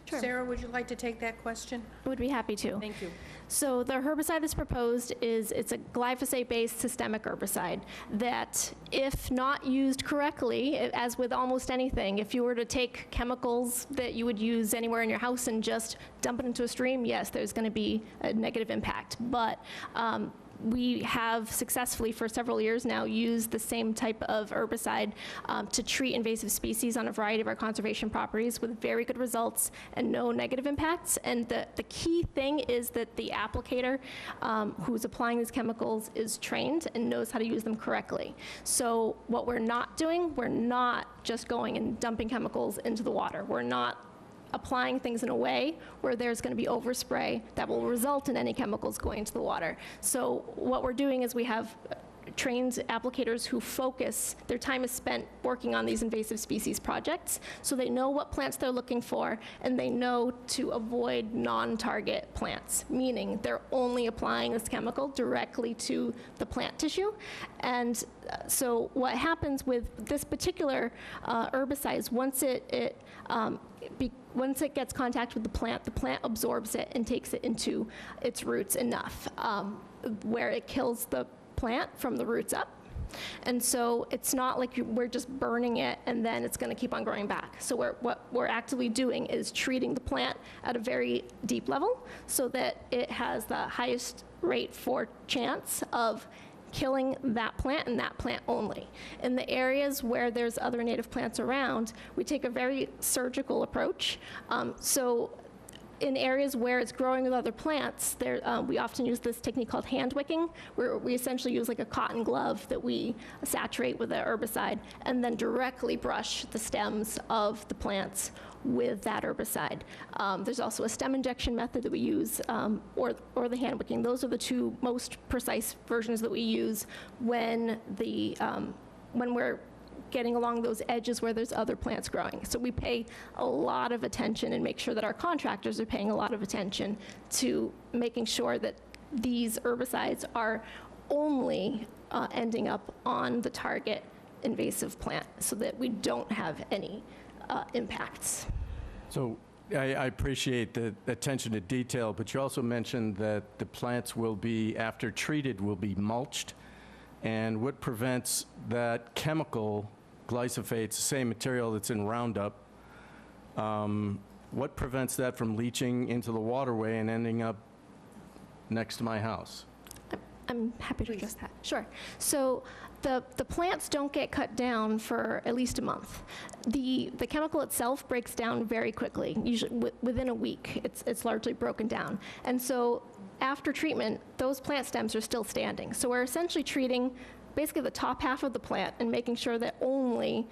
Sure. Sarah, would you like to take that question? Would be happy to. Thank you. So the herbicide that's proposed it's a glyphosate-based systemic herbicide that, if not used correctly, as with almost anything, if you were to take chemicals that you would use anywhere in your house and just dump it into a stream, yes, there's going to be a negative impact. But we have successfully, for several years now, used the same type of herbicide to treat invasive species on a variety of our conservation properties with very good results and no negative impacts. And the key thing is that the applicator who's applying these chemicals is trained and knows how to use them correctly. So what we're not doing, we're not just going and dumping chemicals into the water. We're not applying things in a way where there's going to be overspray that will result in any chemicals going into the water. So what we're doing is we have trained applicators who focus, their time is spent working on these invasive species projects, so they know what plants they're looking for, and they know to avoid non-target plants, meaning they're only applying this chemical directly to the plant tissue. And so what happens with this particular herbicide is once it gets contact with the plant absorbs it and takes it into its roots enough, where it kills the plant from the roots up. And so it's not like we're just burning it and then it's going to keep on growing back. So what we're actively doing is treating the plant at a very deep level so that it has the highest rate for chance of killing that plant and that plant only. In the areas where there's other native plants around, we take a very surgical approach. So in areas where it's growing with other plants, we often use this technique called hand wicking, where we essentially use like a cotton glove that we saturate with the herbicide and then directly brush the stems of the plants with that herbicide. There's also a stem injection method that we use, or the hand wicking. Those are the two most precise versions that we use when we're getting along those edges where there's other plants growing. So we pay a lot of attention and make sure that our contractors are paying a lot of attention to making sure that these herbicides are only ending up on the target invasive plant so that we don't have any impacts. So I appreciate the attention to detail, but you also mentioned that the plants will be, after treated, will be mulched. And what prevents that chemical, glyphosate, the same material that's in Roundup, what prevents that from leaching into the waterway and ending up next to my house? I'm happy to address that. Sure. So the plants don't get cut down for at least a month. The chemical itself breaks down very quickly. Usually within a week, it's largely broken down. And so after treatment, those plant stems are still standing. So we're essentially treating basically the top half of the plant and making sure that only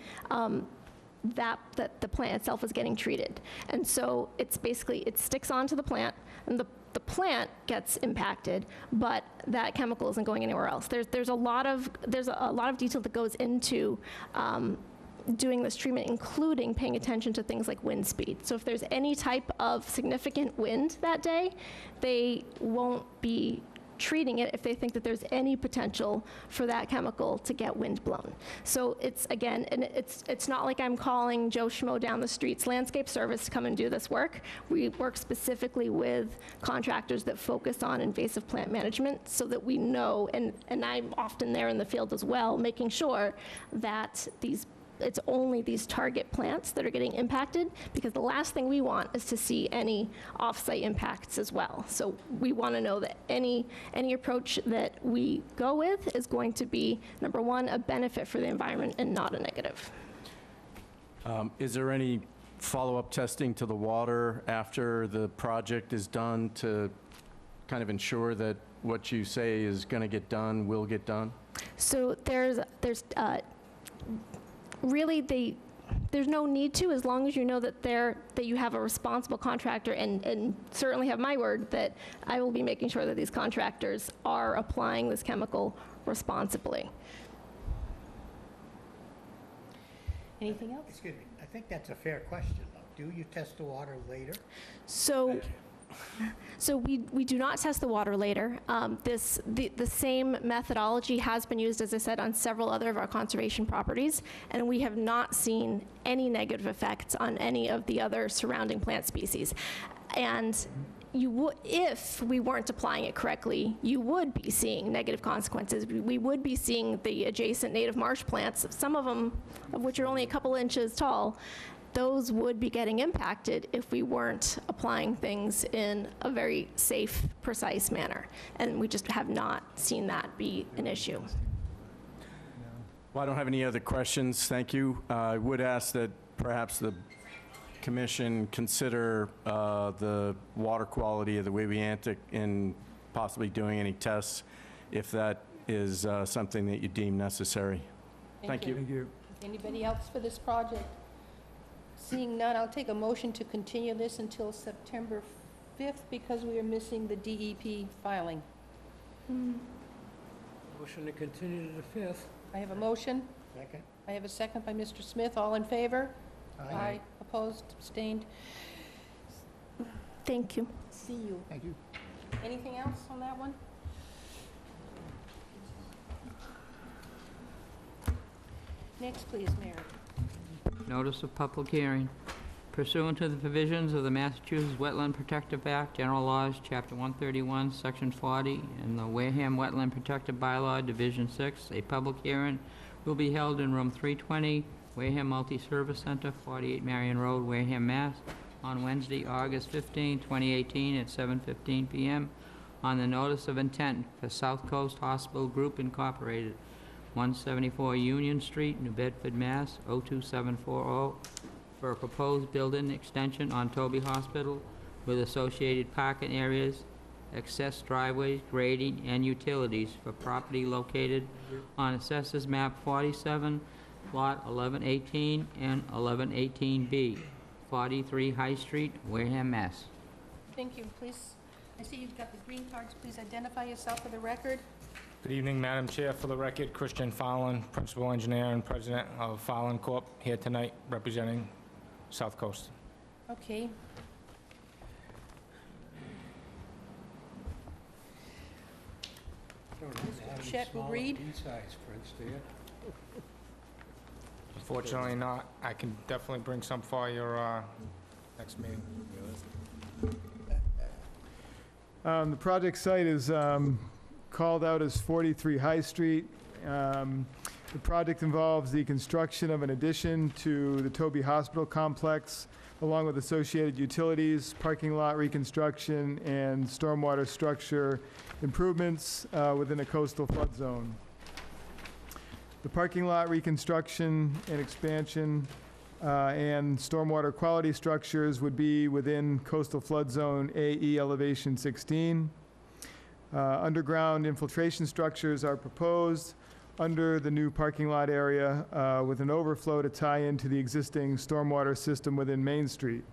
that the plant itself is getting treated. And so it's basically, it sticks onto the plant, and the plant gets impacted, but that chemical isn't going anywhere else. There's a lot of detail that goes into doing this treatment, including paying attention to things like wind speed. So if there's any type of significant wind that day, they won't be treating it if they think that there's any potential for that chemical to get wind blown. So it's, again, and it's not like I'm calling Joe Schmo down the street's landscape service to come and do this work. We work specifically with contractors that focus on invasive plant management so that we know, and I'm often there in the field as well, making sure that it's only these target plants that are getting impacted, because the last thing we want is to see any off-site impacts as well. So we want to know that any approach that we go with is going to be, number one, a benefit for the environment and not a negative. Is there any follow-up testing to the water after the project is done to kind of ensure that what you say is going to get done will get done? So there's really, there's no need to, as long as you know that you have a responsible contractor, and certainly have my word that I will be making sure that these contractors are applying this chemical responsibly. Anything else? Excuse me, I think that's a fair question, though. Do you test the water later? So we do not test the water later. The same methodology has been used, as I said, on several other of our conservation properties, and we have not seen any negative effects on any of the other surrounding plant species. And if we weren't applying it correctly, you would be seeing negative consequences. We would be seeing the adjacent native marsh plants, some of them of which are only a couple inches tall. Those would be getting impacted if we weren't applying things in a very safe, precise manner. And we just have not seen that be an issue. Well, I don't have any other questions. Thank you. I would ask that perhaps the commission consider the water quality of the Wewiantic in possibly doing any tests if that is something that you deem necessary. Thank you. Thank you. Anybody else for this project? Seeing none, I'll take a motion to continue this until September 5th because we are missing the DEP filing. Motion to continue to the 5th. I have a motion. Second? I have a second by Mr. Smith. All in favor? Aye. Opposed? Abstained? Thank you. See you. Thank you. Anything else on that one? Next, please, Mary. Notice of public hearing. Pursuant to the provisions of the Massachusetts Wetland Protective Act, General Laws, Chapter 131, Section 40, and the Wareham Wetland Protective Bylaw, Division 6, a public hearing will be held in Room 320, Wareham Multi-Service Center, 48 Marion Road, Wareham, Mass., on Wednesday, August 15, 2018, at 7:15 p.m. on the notice of intent for South Coast Hospital Group Incorporated, 174 Union Street, New Bedford, Mass. 02740, for a proposed building extension on Toby Hospital with associated parking areas, access driveways, grading, and utilities for property located on Assessors Map 47, Lot 1118 and 1118B, 43 High Street, Wareham, Mass. Thank you. Please, I see you've got the green cards. Please identify yourself for the record. Good evening, Madam Chair. For the record, Christian Fallon, Principal Engineer and President of Fallon Corp., here tonight representing South Coast. Okay. Chet will read. B-size prints, do you? Unfortunately not. I can definitely bring some for your next meeting. The project site is called out as 43 High Street. The project involves the construction of an addition to the Toby Hospital complex, along with associated utilities, parking lot reconstruction, and stormwater structure improvements within a coastal flood zone. The parking lot reconstruction and expansion and stormwater quality structures would be within coastal flood zone AE elevation 16. Underground infiltration structures are proposed under the new parking lot area with an overflow to tie into the existing stormwater system within Main Street.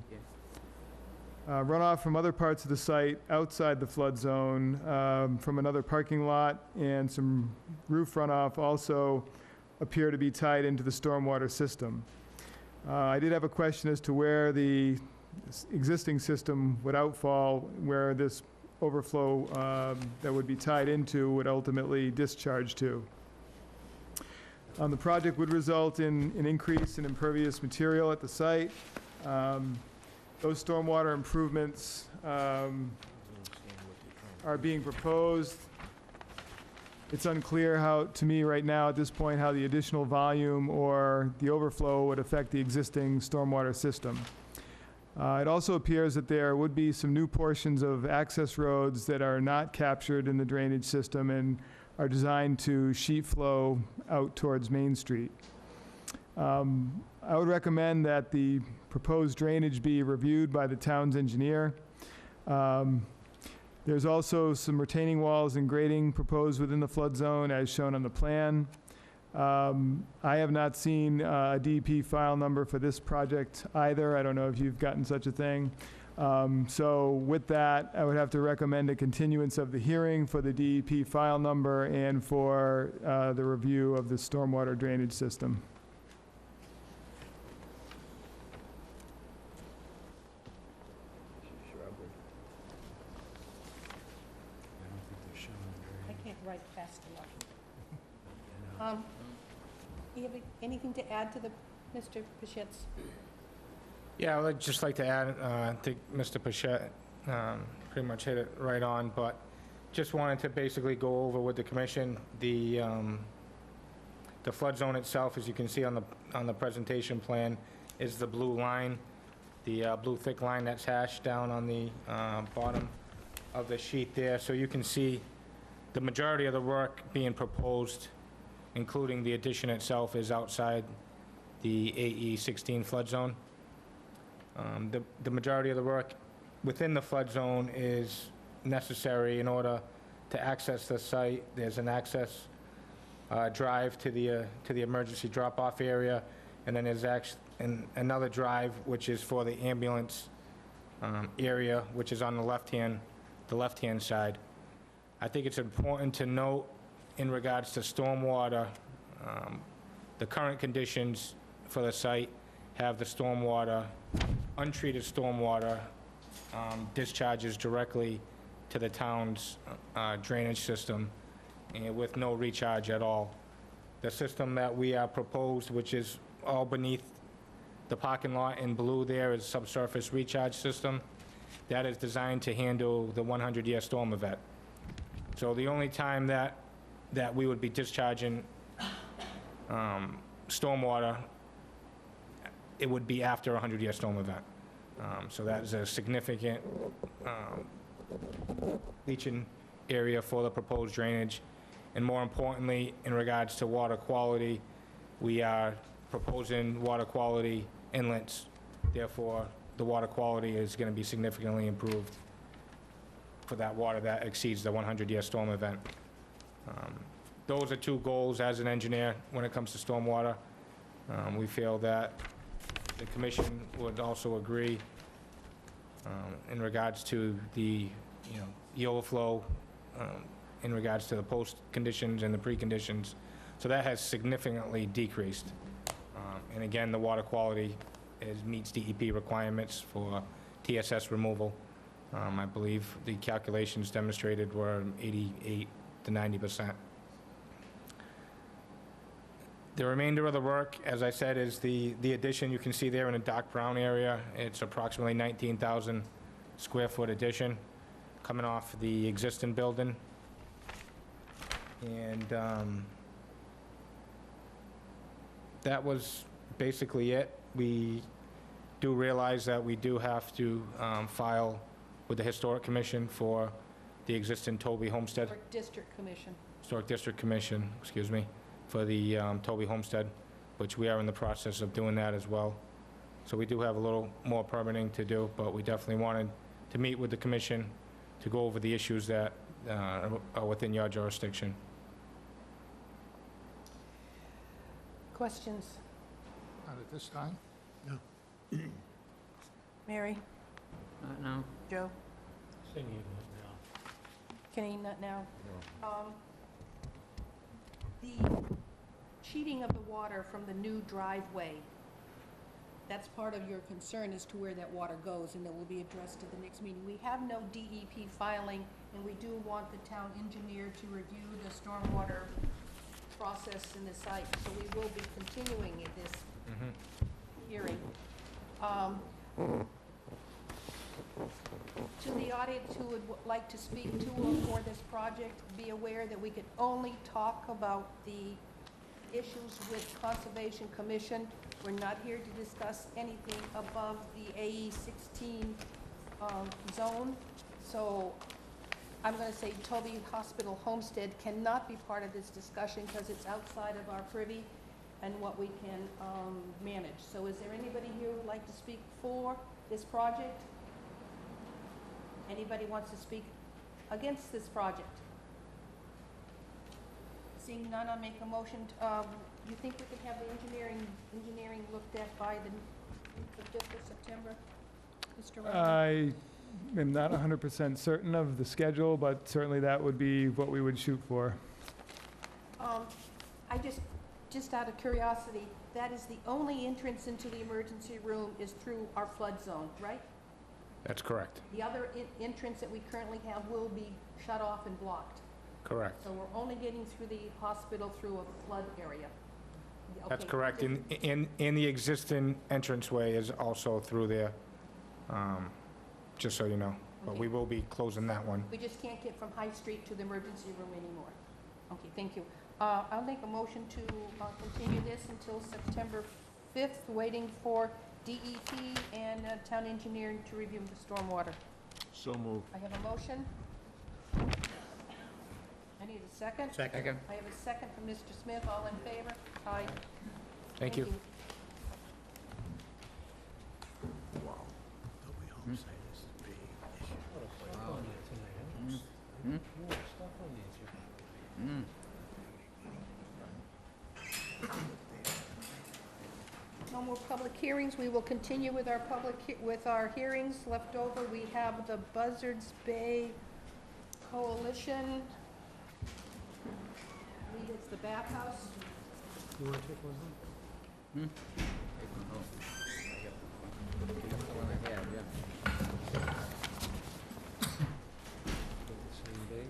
Runoff from other parts of the site outside the flood zone from another parking lot and some roof runoff also appear to be tied into the stormwater system. I did have a question as to where the existing system would outfall, where this overflow that would be tied into would ultimately discharge to. The project would result in an increase in impervious material at the site. Those stormwater improvements are being proposed. It's unclear how, to me right now at this point, how the additional volume or the overflow would affect the existing stormwater system. It also appears that there would be some new portions of access roads that are not captured in the drainage system and are designed to sheet flow out towards Main Street. I would recommend that the proposed drainage be reviewed by the town's engineer. There's also some retaining walls and grading proposed within the flood zone as shown on the plan. I have not seen a DEP file number for this project either. I don't know if you've gotten such a thing. So with that, I would have to recommend a continuance of the hearing for the DEP file number and for the review of the stormwater drainage system. I can't write fast enough. Do you have anything to add to the, Mr. Pichette's? Yeah, I would just like to add, I think Mr. Pichette pretty much hit it right on, but just wanted to basically go over with the commission the flood zone itself, as you can see on the presentation plan, is the blue line, the blue thick line that's hashed down on the bottom of the sheet there. So you can see the majority of the work being proposed, including the addition itself, is outside the AE 16 flood zone. The majority of the work within the flood zone is necessary in order to access the site. There's an access drive to the emergency drop-off area, and then there's another drive which is for the ambulance area, which is on the left-hand side. I think it's important to note in regards to stormwater, the current conditions for the site have the stormwater, untreated stormwater discharges directly to the town's drainage system and with no recharge at all. The system that we are proposed, which is all beneath the parking lot in blue there, is subsurface recharge system. That is designed to handle the 100-year storm event. So the only time that we would be discharging stormwater, it would be after a 100-year storm event. So that is a significant leaching area for the proposed drainage. And more importantly, in regards to water quality, we are proposing water quality inlets. Therefore, the water quality is going to be significantly improved for that water that exceeds the 100-year storm event. Those are two goals as an engineer when it comes to stormwater. We feel that the commission would also agree in regards to the overflow, in regards to the post conditions and the preconditions. So that has significantly decreased. And again, the water quality meets DEP requirements for TSS removal. I believe the calculations demonstrated were 88 to 90%. The remainder of the work, as I said, is the addition you can see there in the dark brown area. It's approximately 19,000 square foot addition coming off the existing building. And that was basically it. We do realize that we do have to file with the Historic Commission for the existing Toby Homestead. Historic District Commission, excuse me, for the Toby Homestead, which we are in the process of doing that as well. So we do have a little more permitting to do, but we definitely wanted to meet with the commission to go over the issues that are within your jurisdiction. Questions? Not at this time? Mary? No. Joe? Say need not now. Can he not now? The cheating of the water from the new driveway, that's part of your concern as to where that water goes, and it will be addressed at the next meeting. We have no DEP filing, and we do want the town engineer to review the stormwater process in the site, so we will be continuing this hearing. To the audience who would like to speak to or for this project, be aware that we can only talk about the issues with Conservation Commission. We're not here to discuss anything above the AE 16 zone. So I'm going to say Toby Hospital Homestead cannot be part of this discussion because it's outside of our privy and what we can manage. So is there anybody here who would like to speak for this project? Anybody wants to speak against this project? Seeing none, I'll make a motion. You think we could have the engineering looked at by the 5th of September? Mr. Ryan? I am not 100% certain of the schedule, but certainly that would be what we would shoot for. I just out of curiosity, that is the only entrance into the emergency room is through our flood zone, right? That's correct. The other entrance that we currently have will be shut off and blocked. Correct. So we're only getting through the hospital through a flood area. That's Okay. correct. In the existing entranceway is also through there, just so you know. But we will be closing that one. We just can't get from High Street to the emergency room anymore. Okay, thank you. I'll make a motion to continue this until September 5th, waiting for DEP and town engineering to review the stormwater. So moved. I have a motion. I need a second. Second. I have a second from Mr. Smith. All in favor? Aye. Thank you. Wow. Toby Homestead is a big issue. More stuff on the agenda. No more public hearings. We will continue with our hearings left over. We have the Buzzards Bay Coalition. I believe it's the bathhouse. You want to take one home? Same day?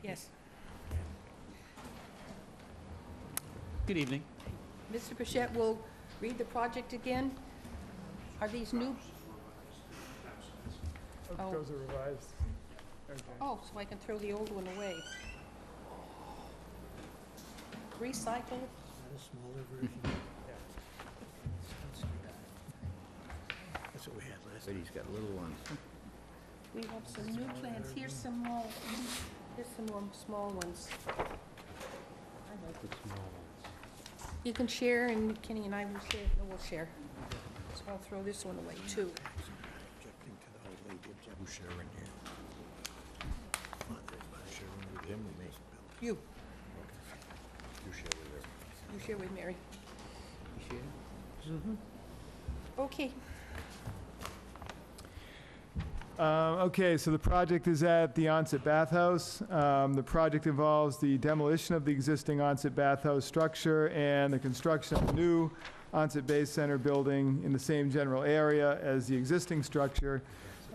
Yes. Good evening. Mr. Pichette will read the project again. Are these new? Oh. Those are revised. Okay. Oh, so I can throw the old one away. Recycle? A smaller version. That's what we had last time. But he's got little ones. We have some new plans. Here's some more small ones. I like the small ones. You can share, and Kenny and I will share. No, we'll share. So I'll throw this one away, too. Objecting to the whole lady, who's sharing here? Sharing with him or me? You. You share with her. You share with Mary. You share? Okay. Okay, so the project is at the Onset Bathhouse. The project involves the demolition of the existing Onset Bathhouse structure and the construction of a new Onset Bay Center building in the same general area as the existing structure.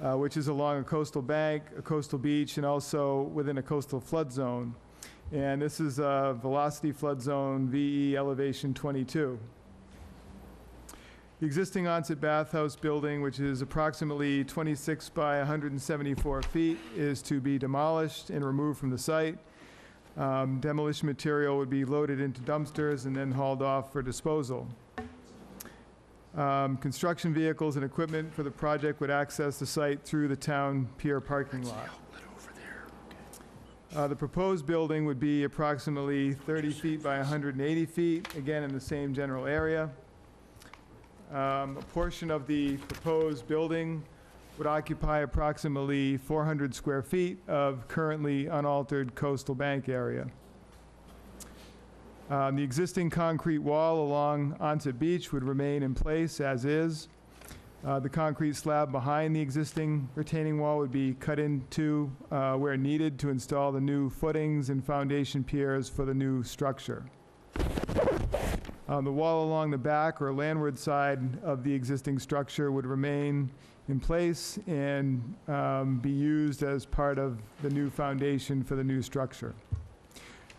which is along a coastal bank, a coastal beach, and also within a coastal flood zone. And this is a velocity flood zone, VE elevation 22. The existing onset bathhouse building, which is approximately 26 by 174 feet, is to be demolished and removed from the site. Demolition material would be loaded into dumpsters and then hauled off for disposal. Construction vehicles and equipment for the project would access the site through the town pier parking lot. The proposed building would be approximately 30 feet by 180 feet, again in the same general area. A portion of the proposed building would occupy approximately 400 square feet of currently unaltered coastal bank area. The existing concrete wall along Onset Beach would remain in place as is. The concrete slab behind the existing retaining wall would be cut into where needed to install the new footings and foundation piers for the new structure. The wall along the back or landward side of the existing structure would remain in place and be used as part of the new foundation for the new structure.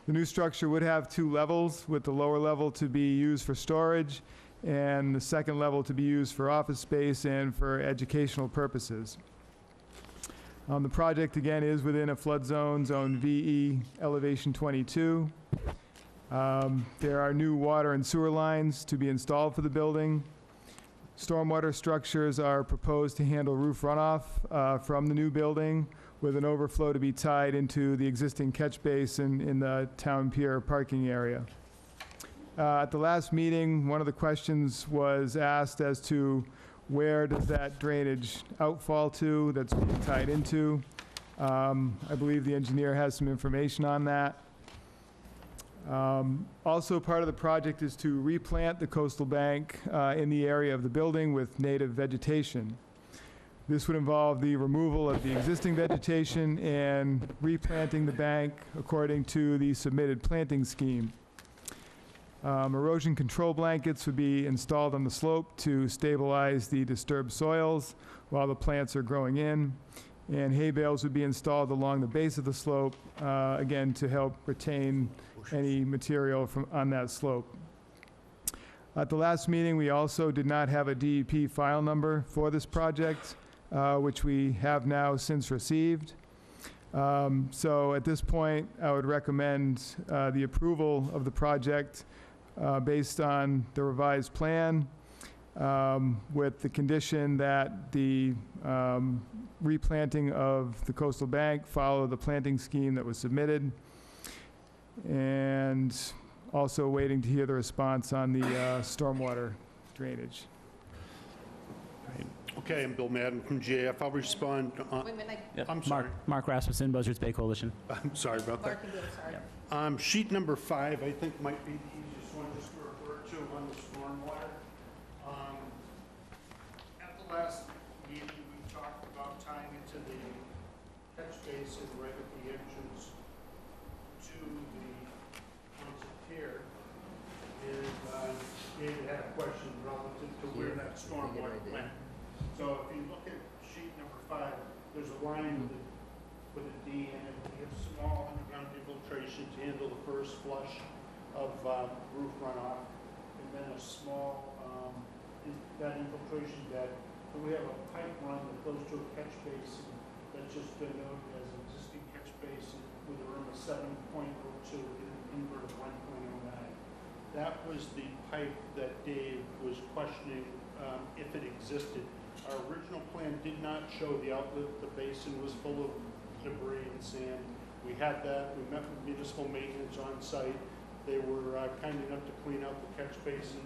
The new structure would have 2 levels, with the lower level to be used for storage and the second level to be used for office space and for educational purposes. The project, again, is within a flood zone, zone VE elevation 22. There are new water and sewer lines to be installed for the building. Stormwater structures are proposed to handle roof runoff from the new building, with an overflow to be tied into the existing catch basin in the town pier parking area. At the last meeting, one of the questions was asked as to where does that drainage outfall to that's being tied into. I believe the engineer has some information on that. Also, part of the project is to replant the coastal bank in the area of the building with native vegetation. This would involve the removal of the existing vegetation and replanting the bank according to the submitted planting scheme. Erosion control blankets would be installed on the slope to stabilize the disturbed soils while the plants are growing in, and hay bales would be installed along the base of the slope, again, to help retain any material from on that slope. At the last meeting, we also did not have a DEP file number for this project, which we have now since received. So at this point, I would recommend the approval of the project based on the revised plan, with the condition that the replanting of the coastal bank follow the planting scheme that was submitted, and also waiting to hear the response on the stormwater drainage. Okay, I'm Bill Madden from GAF. I'll respond. Wait a minute, I'm sorry. Mark Rasmussen, Buzzards Bay Coalition. I'm sorry about that. Mark and Bill, sorry. Sheet number 5, I think, might be the easiest one just to refer to on the stormwater. At the last meeting, we talked about tying it to the catch basin right at the entrance to the Onset Pier. And David had a question relative to where that stormwater went. So if you look at sheet number 5, there's a line with a D in it. We have small underground infiltration to handle the first flush of roof runoff, and then a small that infiltration bed. And we have a pipe run that goes to a catch basin that's just been noted as an existing catch basin with a room of 7.02 and an invert of 1.09. That was the pipe that Dave was questioning if it existed. Our original plan did not show the outlet. The basin was full of debris and sand. We had that. We met with municipal maintenance on site. They were kind enough to clean out the catch basin.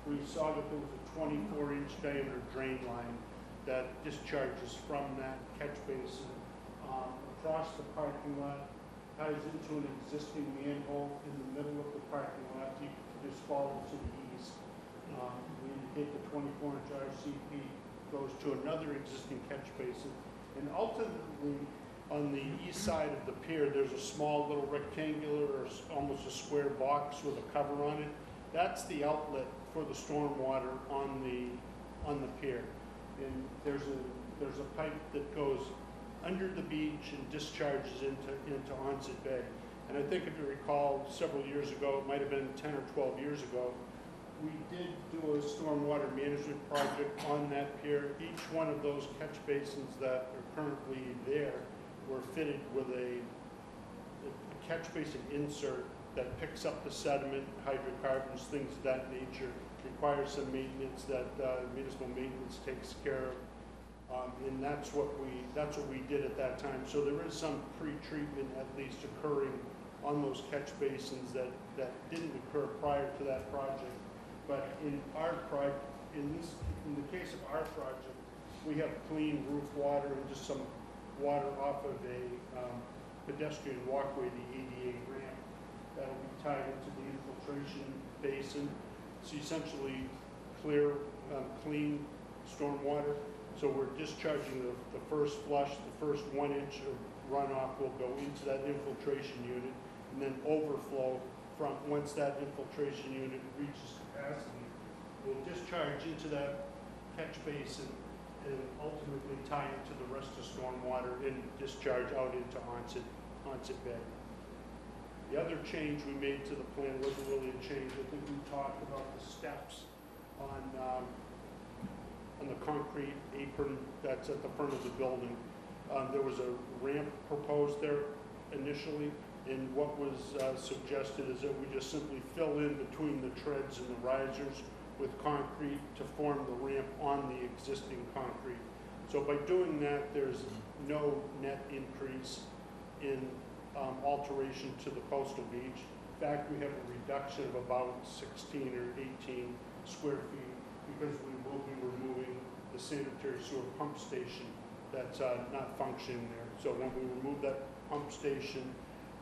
We saw that there was a 24-inch diameter drain line that discharges from that catch basin across the parking lot, ties into an existing manhole in the middle of the parking lot. You can just follow to the east. We indicate the 24-inch RCP goes to another existing catch basin. And ultimately, on the east side of the pier, there's a small little rectangular or almost a square box with a cover on it. That's the outlet for the stormwater on the pier. And there's there's a pipe that goes under the beach and discharges into Onset Bay. And I think if you recall, several years ago, it might have been 10 or 12 years ago, we did do a stormwater management project on that pier. Each one of those catch basins that are currently there were fitted with a catch basin insert that picks up the sediment, hydrocarbons, things of that nature, requires some maintenance that municipal maintenance takes care of. And that's what we did at that time. So there is some pre-treatment at least occurring on those catch basins that didn't occur prior to that project. But in the case of our project, we have clean roof water and just some water off of a pedestrian walkway, the ADA ramp, that will be tied into the infiltration basin. It's essentially clear, clean storm water. So we're discharging the first flush, the first 1 inch of runoff will go into that infiltration unit and then overflow from, once that infiltration unit reaches capacity, will discharge into that catch basin and ultimately tie into the rest of storm water and discharge out into Onset Bay. The other change we made to the plan wasn't really a change. I think we talked about the steps on the concrete apron that's at the front of the building. There was a ramp proposed there initially, and what was suggested is that we just simply fill in between the treads and the risers with concrete to form the ramp on the existing concrete. So by doing that, there's no net increase in alteration to the coastal beach. In fact, we have a reduction of about 16 or 18 square feet because we will be removing the sanitary sewer pump station that's not functioning there. So when we remove that pump station,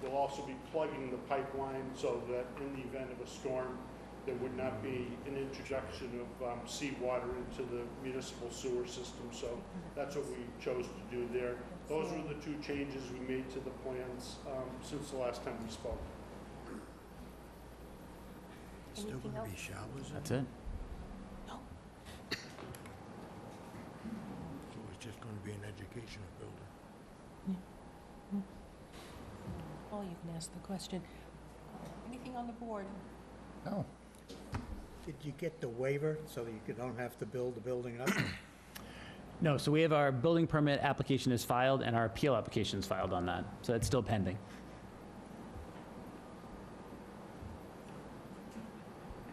we'll also be plugging the pipeline so that in the event of a storm, there would not be an introduction of seawater into the municipal sewer system. So that's what we chose to do there. Those were the two changes we made to the plans since the last time we spoke. Still going to be showers? That's it. So it's just going to be an educational building? Oh, you can ask the question. Anything on the board? No. Did you get the waiver so that you don't have to build the building up? No, so we have our building permit application is filed and our appeal application is filed on that. So that's still pending.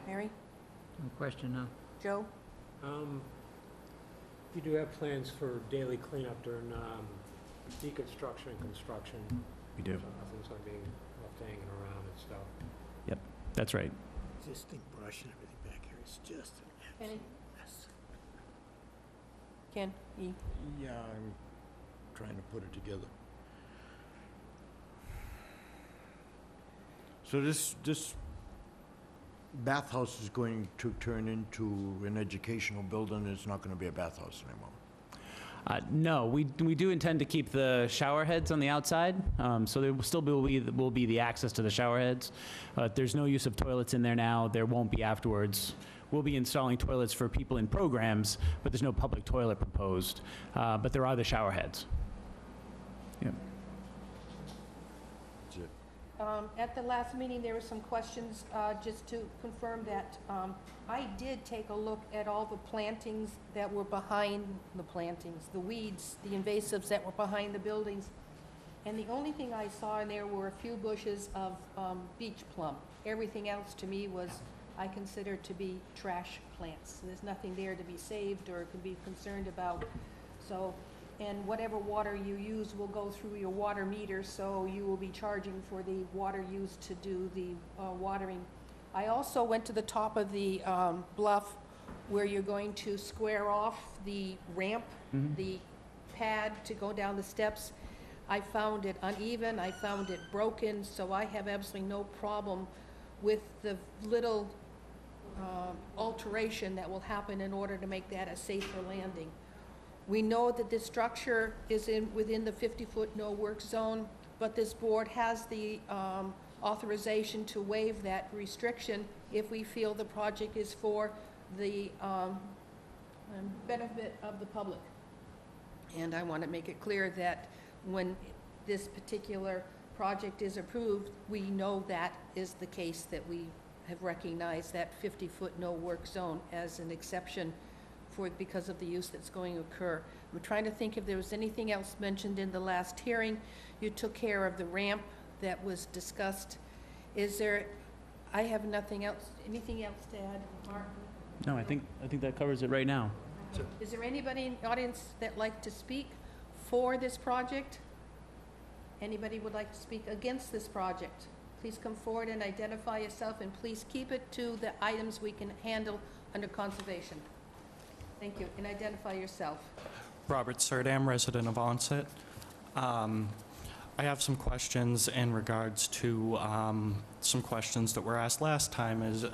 Mary? No question, no. Joe? We do have plans for daily cleanup during deconstruction and construction. We do. So nothing's going to be left hanging around and stuff. Yep, that's right. Existing brush and everything back here is just an Kenny? absolute mess. Ken? E? Yeah, I'm trying to put it together. So this bathhouse is going to turn into an educational building. It's not going to be a bathhouse anymore. No, we do intend to keep the shower heads on the outside, so there will still will be the access to the shower heads. There's no use of toilets in there now. There won't be afterwards. We'll be installing toilets for people in programs, but there's no public toilet proposed. But there are the shower heads. Yep. That's it. At the last meeting, there were some questions, just to confirm that I did take a look at all the plantings that were behind the plantings, the weeds, the invasives that were behind the buildings. And the only thing I saw in there were a few bushes of beach plum. Everything else to me was, I consider to be trash plants. There's nothing there to be saved or can be concerned about. So, and whatever water you use will go through your water meter, so you will be charging for the water used to do the watering. I also went to the top of the bluff where you're going to square off the ramp, the pad to go down the steps. I found it uneven, I found it broken, so I have absolutely no problem with the little alteration that will happen in order to make that a safer landing. We know that this structure is within the 50-foot no-work zone, but this board has the authorization to waive that restriction if we feel the project is for the benefit of the public. And I want to make it clear that when this particular project is approved, we know that is the case, that we have recognized that 50-foot no-work zone as an exception because of the use that's going to occur. I'm trying to think if there was anything else mentioned in the last hearing. You took care of the ramp that was discussed. I have nothing else, anything else to add, Martin? No, I think that covers it right now. Is there anybody in the audience that'd like to speak for this project? Anybody would like to speak against this project? Please come forward and identify yourself, and please keep it to the items we can handle under conservation. Thank you, and identify yourself. Robert Surdam, resident of Onset. I have some questions in regards to some questions that were asked last time. It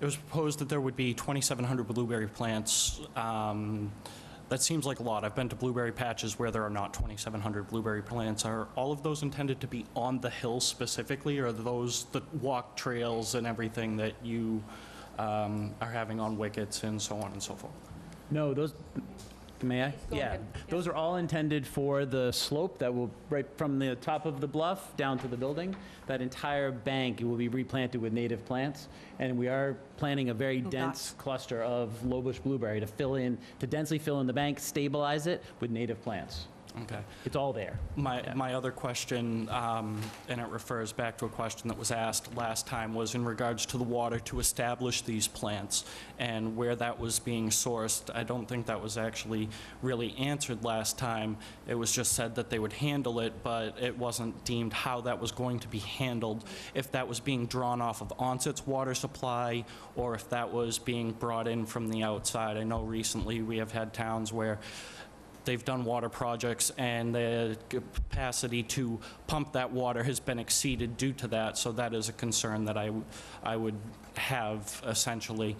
was proposed that there would be 2,700 blueberry plants. That seems like a lot. I've been to blueberry patches where there are not 2,700 blueberry plants. Are all of those intended to be on the hill specifically, or are those the walk trails and everything that you are having on wickets and so on and so forth? No, those, may I? Go Yeah, ahead. those are all intended for the slope that will, right from the top of the bluff down to the building. That entire bank will be replanted with native plants, and we are planting a very dense cluster of low bush blueberry to densely fill in the bank, stabilize it with native plants. Okay. It's all there. My other question, and it refers back to a question that was asked last time, was in regards to the water to establish these plants and where that was being sourced. I don't think that was actually really answered last time. It was just said that they would handle it, but it wasn't deemed how that was going to be handled, if that was being drawn off of Onset's water supply or if that was being brought in from the outside. I know recently we have had towns where they've done water projects and the capacity to pump that water has been exceeded due to that, so that is a concern that I would have essentially.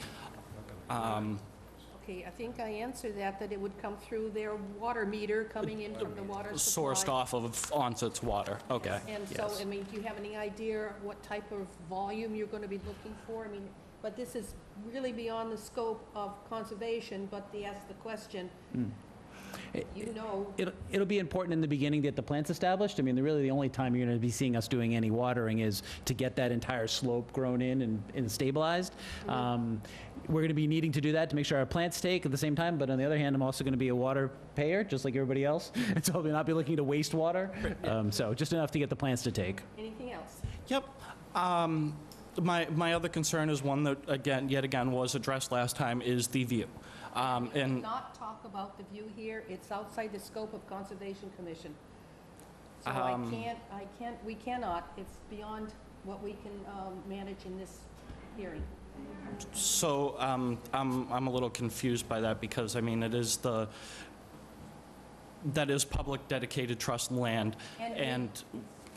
Okay, I think I answered that it would come through their water meter coming in from the water supply. Sourced off of Onset's water, okay. And so, I mean, do you have any idea what type of volume you're going to be looking for? I mean, but this is really beyond the scope of conservation, but they asked the question. You know. It'll be important in the beginning to get the plants established. I mean, really the only time you're going to be seeing us doing any watering is to get that entire slope grown in and stabilized. We're going to be needing to do that to make sure our plants take at the same time, but on the other hand, I'm also going to be a water payer, just like everybody else, and so I'll not be looking to waste water. So just enough to get the plants to take. Anything else? Yep. My other concern is one that, yet again, was addressed last time, is the view. And not talk about the view here. It's outside the scope of Conservation Commission. So we cannot. It's beyond what we can manage in this hearing. So I'm a little confused by that because, I mean, that is public dedicated trust land. And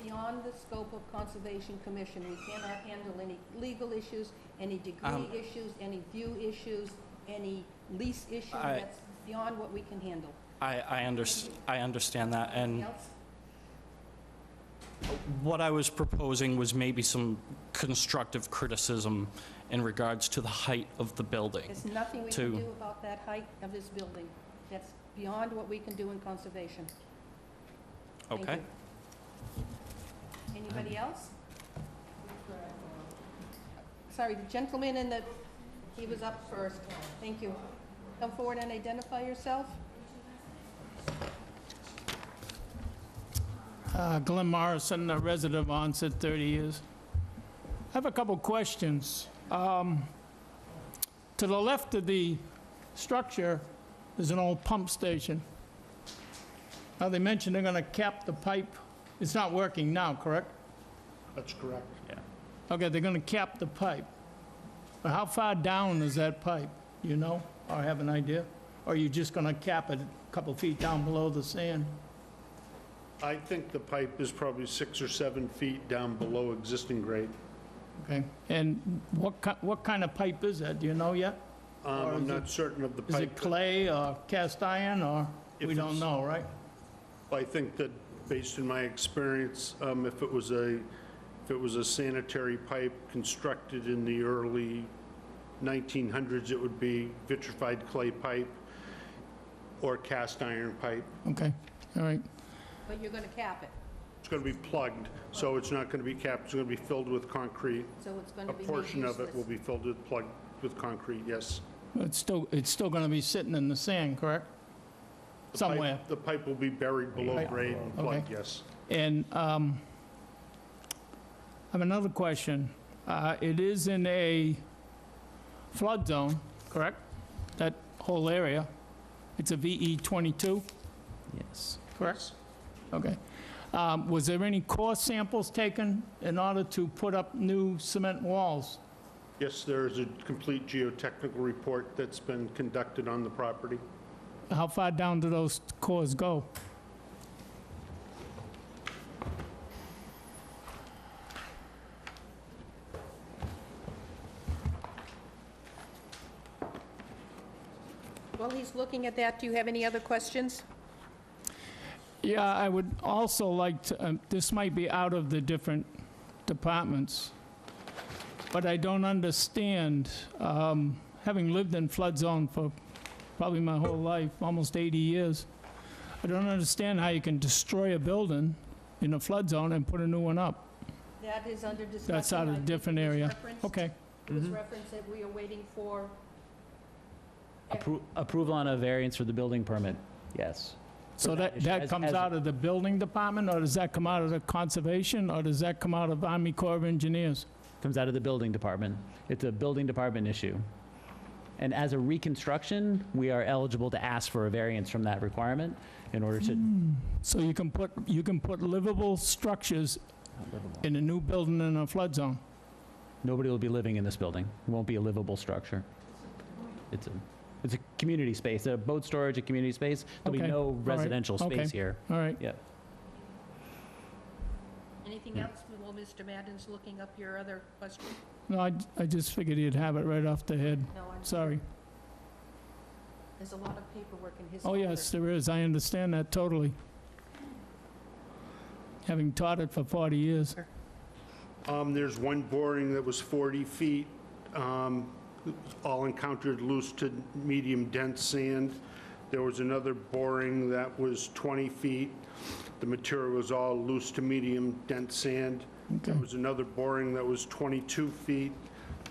beyond the scope of Conservation Commission. We cannot handle any legal issues, any degree issues, any view issues, any lease issue. That's beyond what we can handle. I understand that. And Anything else? what I was proposing was maybe some constructive criticism in regards to the height of the building. There's nothing we can do about that height of this building. That's beyond what we can do in conservation. Thank Okay. you. Anybody else? Sorry, the gentleman he was up first. Thank you. Come forward and identify yourself. Glenn Morrison, a resident of Onset, 30 years. I have a couple questions. To the left of the structure is an old pump station. Now, they mentioned they're going to cap the pipe. It's not working now, correct? That's correct. Yeah. Okay, they're going to cap the pipe. But how far down is that pipe? You know, or have an idea? Or are you just going to cap it a couple feet down below the sand? I think the pipe is probably 6 or 7 feet down below existing grade. Okay, and what kind of pipe is that? Do you know yet? I'm not certain of the pipe. Is it clay or cast iron, or we don't know, right? I think that, based on my experience, if it was a sanitary pipe constructed in the early 1900s, it would be vitrified clay pipe. or cast iron pipe. Okay, all right. But you're going to cap it, It's going to be plugged, so it's not going to be capped, it's going to be filled with concrete. so it's going A to be made portion of it useless. will be filled with, plugged with concrete, yes. It's still going to be sitting in the sand, correct? The pipe- Somewhere. The pipe will be buried below Right. grade and Okay. plugged, yes. And I have another question. It is in a flood zone, correct? That whole area? It's a VE 22, Yes. correct? Okay. Was there any core samples taken in order to put up new cement walls? Yes, there is a complete geotechnical report that's been conducted on the property. How far down do those cores go? While he's looking at that, do you have any other questions? Yeah, I would also like to, this might be out of the different departments, but I don't understand, having lived in flood zone for probably my whole life, almost 80 years, I don't understand how you can destroy a building in a flood zone and put a new one up. That is under discussion. That's out I of a think different it was area. referenced- Okay. It was referenced that we are waiting for, Approval on a variance for the building permit, yes. So For that issue. As- comes as- out of the building department, or does that come out of the conservation, or does that come out of Army Corps of Engineers? Comes out of the building department. It's a building department issue. And as a reconstruction, we are eligible to ask for a variance from that requirement in order to, So you can put livable structures in a new building in a flood zone? nobody will be living in this building. It won't be a livable structure. It's a community space, a boat storage, a community space. There'll be Okay. no All right. residential Okay. space here. All right. Yeah. anything else while Mr. Madden's looking up your other question? No, I just figured he'd have it right off the head. No, I'm Sorry. There's a lot of paperwork in his Oh, folder. yes, there is. I understand that totally. Having taught it for 40 years. There's one boring that was 40 feet, all encountered loose to medium dense sand. There was another boring that was 20 feet. The material was all loose to medium dense sand. Okay. There was another boring that was 22 feet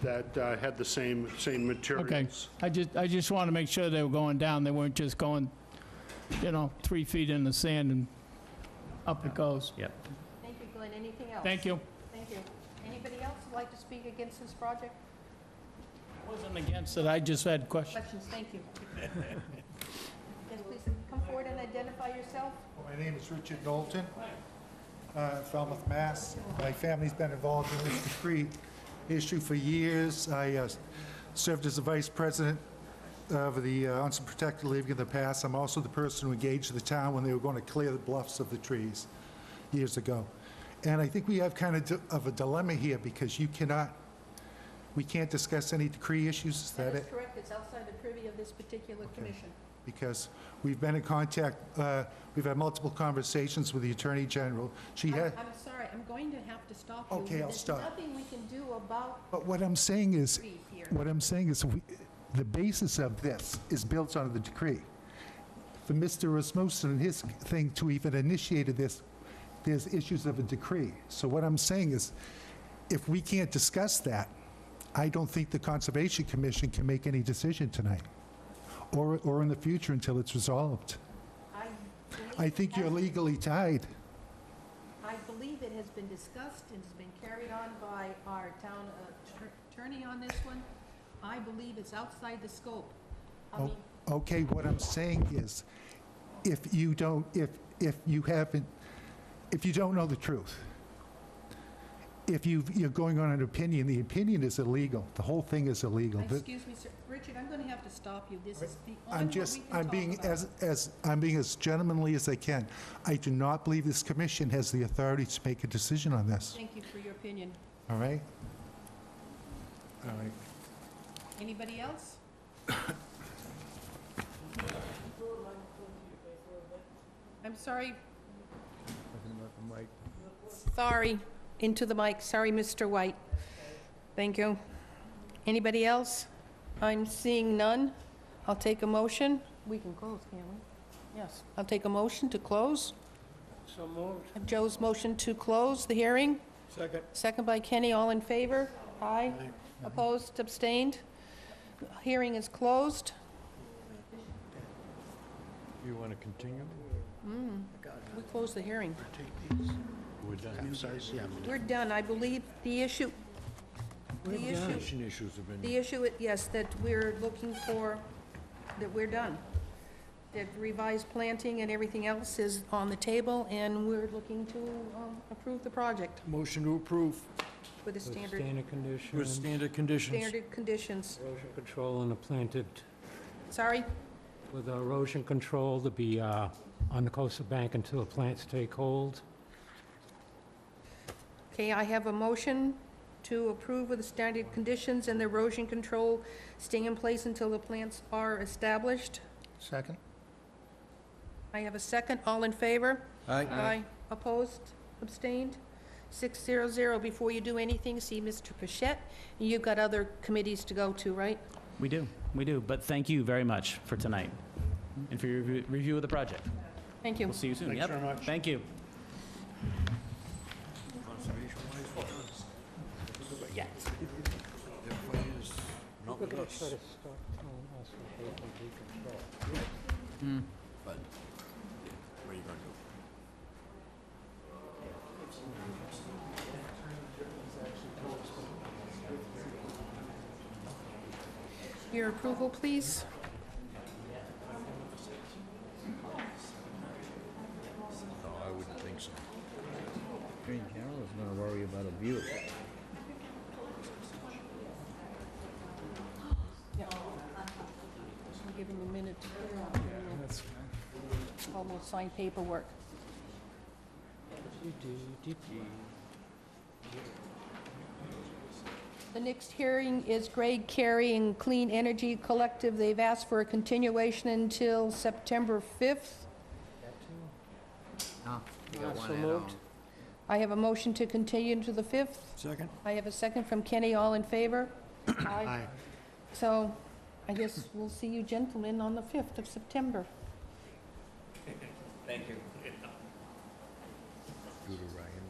that had the same Okay. materials. I just want to make sure they were going down. They weren't just going, 3 feet in the sand and up it goes. Yep. Thank you, Glenn. Anything else? Thank you. Thank you. Anybody else would like to speak against this project? I wasn't against it. I just had questions. Questions? Thank you. Yes, please come forward and identify yourself. My name is Richard Knowlton, Falmouth, Mass. My family's been involved in this decree issue for years. I served as the vice president of the Onset Protected League in the past. I'm also the person who engaged the town when they were going to clear the bluffs of the trees years ago. And I think we have kind of a dilemma here because we can't discuss any decree issues, is that That is it? correct. It's outside the privy of this particular commission. Because we've been in contact, we've had multiple conversations with the Attorney General. She had, I'm sorry, I'm going to have to stop you. Okay, I'll stop. There's nothing we can do about but what I'm saying is, decree here. the basis of this is built on the decree. For Mr. Rasmussen and his thing to even initiated this, there's issues of a decree. So what I'm saying is, if we can't discuss that, I don't think the Conservation Commission can make any decision tonight, or in the future until it's resolved. I think you're legally tied. I believe it has been discussed and has been carried on by our town attorney on this one. I believe it's outside the scope. I mean, Okay, what I'm saying is, if you don't know the truth, if you're going on an opinion, the opinion is illegal. The whole thing is illegal. excuse me, sir. Richard, I'm going to have to stop you. This is beyond I'm what just, we can I'm talk being about. I'm being as gentlemanly as I can. I do not believe this commission has the authority to make a decision on this. Thank you for your opinion. All right? All right. Anybody else? I'm sorry. Sorry, into the mic. Sorry, Mr. White. Thank you. Anybody else? I'm seeing none. I'll take a motion. We can close, can't we? Yes. I'll take a motion to close. So moved. Joe's motion to close the hearing. Second. Second by Kenny, all in favor? Aye. Opposed, abstained? Hearing is closed. You want to continue? We closed the hearing. We're done. We're done. I believe the issue, Issues have been... the issue, yes, that we're looking for, that we're done. That revised planting and everything else is on the table, and we're looking to approve the project Motion to approve. with the standard, Standard conditions. With standard conditions. standard conditions. Erosion control and the planted, Sorry? with erosion control to be on the coastal bank until the plants take hold. Okay, I have a motion to approve with the standard conditions and the erosion control stay in place until the plants are established. Second? I have a second. All in favor? Aye. Aye. Opposed? Abstained? 600. Before you do anything, see Mr. Pichette. You've got other committees to go to, right? We do, but thank you very much for tonight and for your review of the project. Thank you. We'll see you soon. Thanks Yep. very much. Thank you. We're gonna try to stop telling us what they can decontrol. But, what are you going to do? Your approval, please. No, I wouldn't think so. Green Carroll is going to worry about a view. I'll give him a minute. Almost signed paperwork. The next hearing is Greg Carey and Clean Energy Collective. They've asked for a continuation until September 5th. Oh, you got one So add-on. moved. I have a motion to continue to the 5th. Second? I have a second from Kenny. All in favor? Aye. So I guess we'll see you gentlemen on the 5th of September. Thank you. Go to Ryan.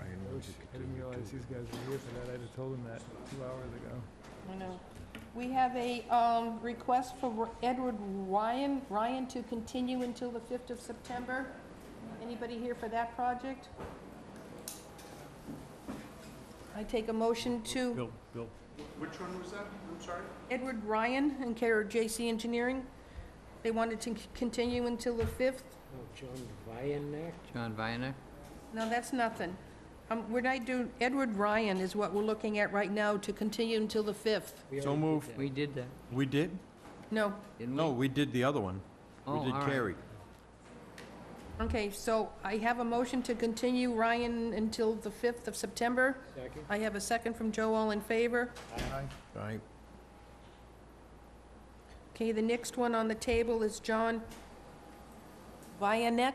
Ryan, won't you I didn't realize these guys were here for that. I'd have told them that 2 hours ago. I know. We have a request for Edward Ryan to continue until the 5th of September. Anybody here for that project? I take a motion to Bill. Which one was that? I'm sorry? Edward Ryan and care of J.C. Engineering. They wanted to continue until the 5th. Oh, John Vianek? John Viner? No, that's nothing. We're not doing, Edward Ryan is what we're looking at right now to continue until the 5th. So move. We did that, We did? No. didn't we? No, we did the other one. Oh, We did all right. Carey. Okay, so I have a motion to continue Ryan until the 5th of September. Second. I have a second from Joe. All in favor? Aye. Okay, the next one on the table is John Vianek.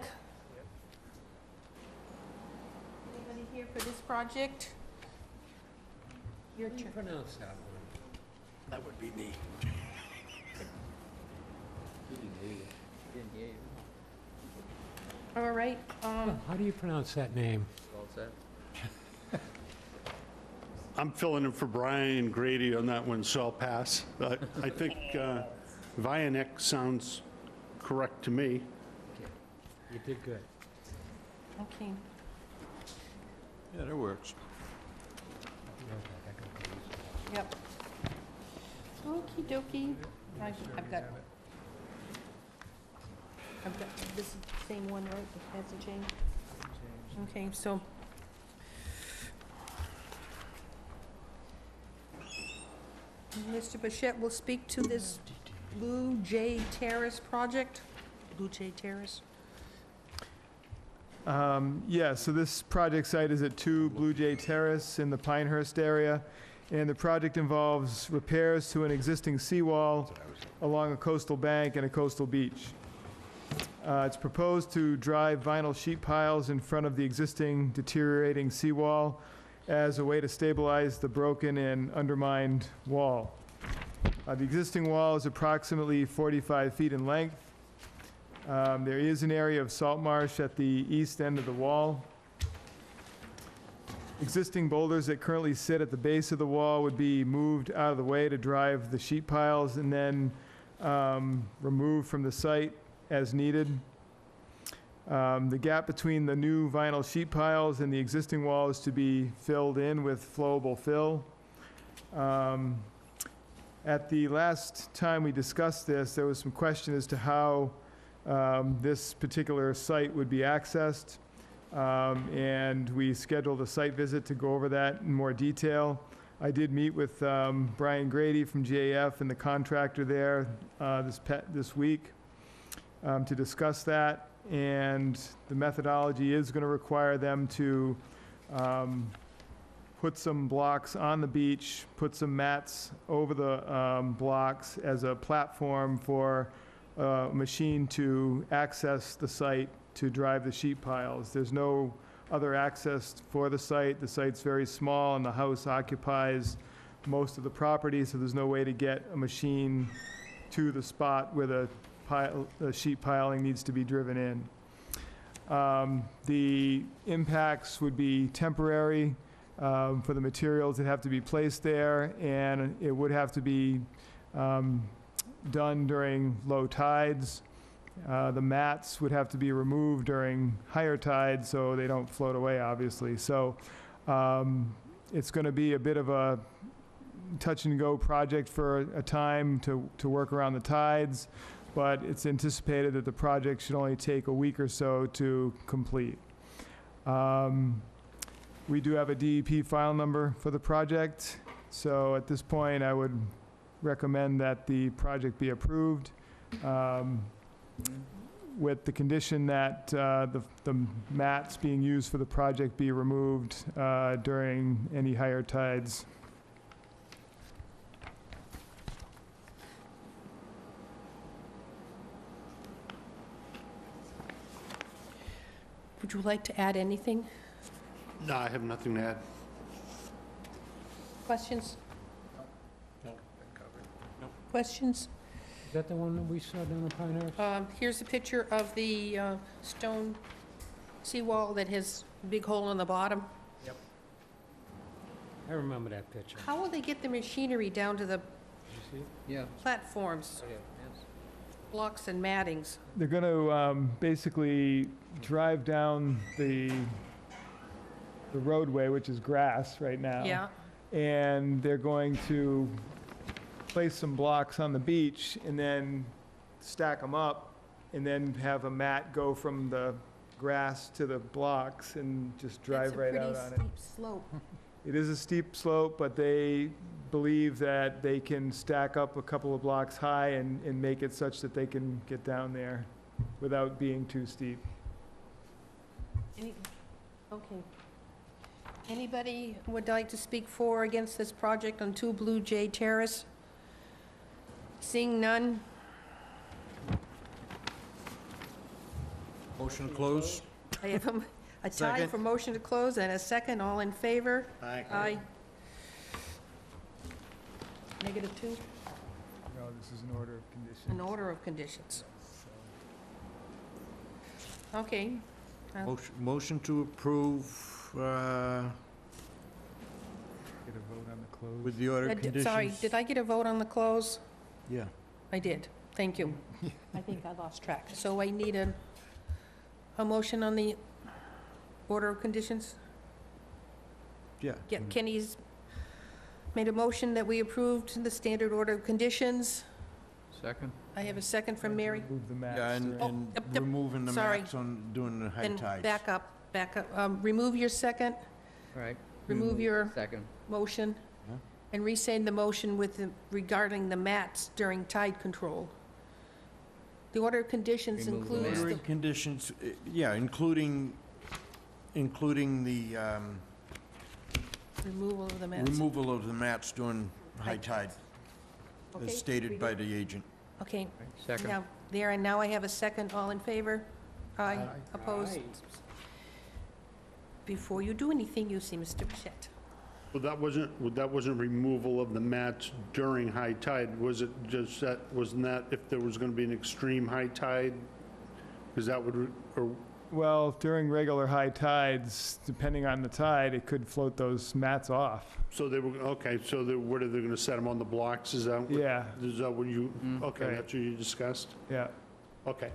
Anybody here for this project? Your How do you turn. pronounce that one? That would be me. Didn't hear you. All right, How do you pronounce that name? All set? I'm filling in for Brian Grady on that one, so I'll pass. But I think Vianek sounds correct to me. You did good. okay. Yeah, that works. Yep. Okey dokey. I've got, this is the same one, right? It hasn't changed? Okay, so. Mr. Bichette will speak to this Blue Jay Terrace project. Blue Jay Terrace. Yeah, so this project site is at 2 Blue Jay Terrace in the Pinehurst area, and the project involves repairs to an existing seawall along a coastal bank and a coastal beach. It's proposed to drive vinyl sheet piles in front of the existing deteriorating seawall as a way to stabilize the broken and undermined wall. The existing wall is approximately 45 feet in length. There is an area of salt marsh at the east end of the wall. Existing boulders that currently sit at the base of the wall would be moved out of the way to drive the sheet piles and then removed from the site as needed. The gap between the new vinyl sheet piles and the existing wall is to be filled in with flowable fill. At the last time we discussed this, there was some question as to how this particular site would be accessed. And we scheduled a site visit to go over that in more detail. I did meet with Brian Grady from GAF and the contractor there this week to discuss that. And the methodology is going to require them to put some blocks on the beach, put some mats over the blocks as a platform for a machine to access the site to drive the sheet piles. There's no other access for the site. The site's very small and the house occupies most of the property, so there's no way to get a machine to the spot where the sheet piling needs to be driven in. The impacts would be temporary for the materials that have to be placed there, and it would have to be done during low tides. The mats would have to be removed during higher tides so they don't float away, obviously. So it's going to be a bit of a touch-and-go project for a time to work around the tides, but it's anticipated that the project should only take a week or so to complete. We do have a DEP file number for the project, so at this point I would recommend that the project be approved with the condition that the mats being used for the project be removed during any higher tides. Would you like to add anything? No, I have nothing to add. Questions? No. Questions? Is that the one that we saw down in Pinehurst? Here's a picture of the stone seawall that has a big hole in the bottom. Yep. I remember that picture. How will they get the machinery down to the Did you see it? Yeah. platforms, Oh, yeah, yes. blocks and mattings? They're going to basically drive down the roadway, which is grass right now. Yeah, And they're going to place some blocks on the beach and then stack them up and then have a mat go from the grass to the blocks and just drive right out on It's a it. pretty steep slope. It is a steep slope, but they believe that they can stack up a couple of blocks high and make it such that they can get down there without being too steep. Okay. Anybody would like to speak for or against this project on 2 Blue Jay Terrace? Seeing none, Motion to close? I have a tie Second. for motion to close and a second. All in favor? Aye. -2, No, this is an order of conditions. an order of conditions. Okay. Motion to approve Get a vote on the close. with the order of conditions? Sorry, did I get a vote on the close? Yeah. I did. Thank you. I think I lost track. So I need a motion on the order of conditions? Yeah. Yeah, Kenny's made a motion that we approved the standard order of conditions. Second? I have a second from Mary. Move the mats. Yeah, and Oh, yep, yep. removing the Sorry. mats on doing the high Then tides. back up. Remove your second, All right. remove your Second. motion, Yeah. and rescind the motion regarding the mats during tide control. The order of conditions Remove the includes Order the... of conditions, yeah, including the Removal of the mats. removal of the mats during high tide, Okay, as we stated by good? the agent. Okay, Second. now, there, and now I have a second. All in favor? Aye. Opposed? Aye. Before you do anything, you see, Mr. Bichette. Well, that wasn't removal of the mats during high tide. Was it just that, wasn't that if there was going to be an extreme high tide? Because that would, or, Well, during regular high tides, depending on the tide, it could float those mats off. so they were, okay, so what are they going to set them on the blocks? Is that? Yeah. Is that what you, okay, Right. that's what you discussed? Yeah. Okay.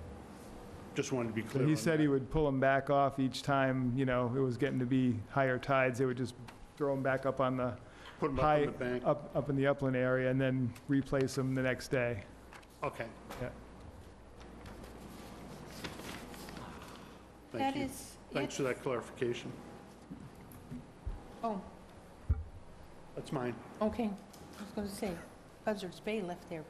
Just wanted to be So clear he on said that. he would pull them back off each time, it was getting to be higher tides. They would just throw them back up on the Put them up high, on the bank? up in the upland area and then replace them the next day. Okay. Yeah. Thank That you. is Thanks it. for that clarification. Oh, That's mine. okay. I was going to say, Buzzards Bay left their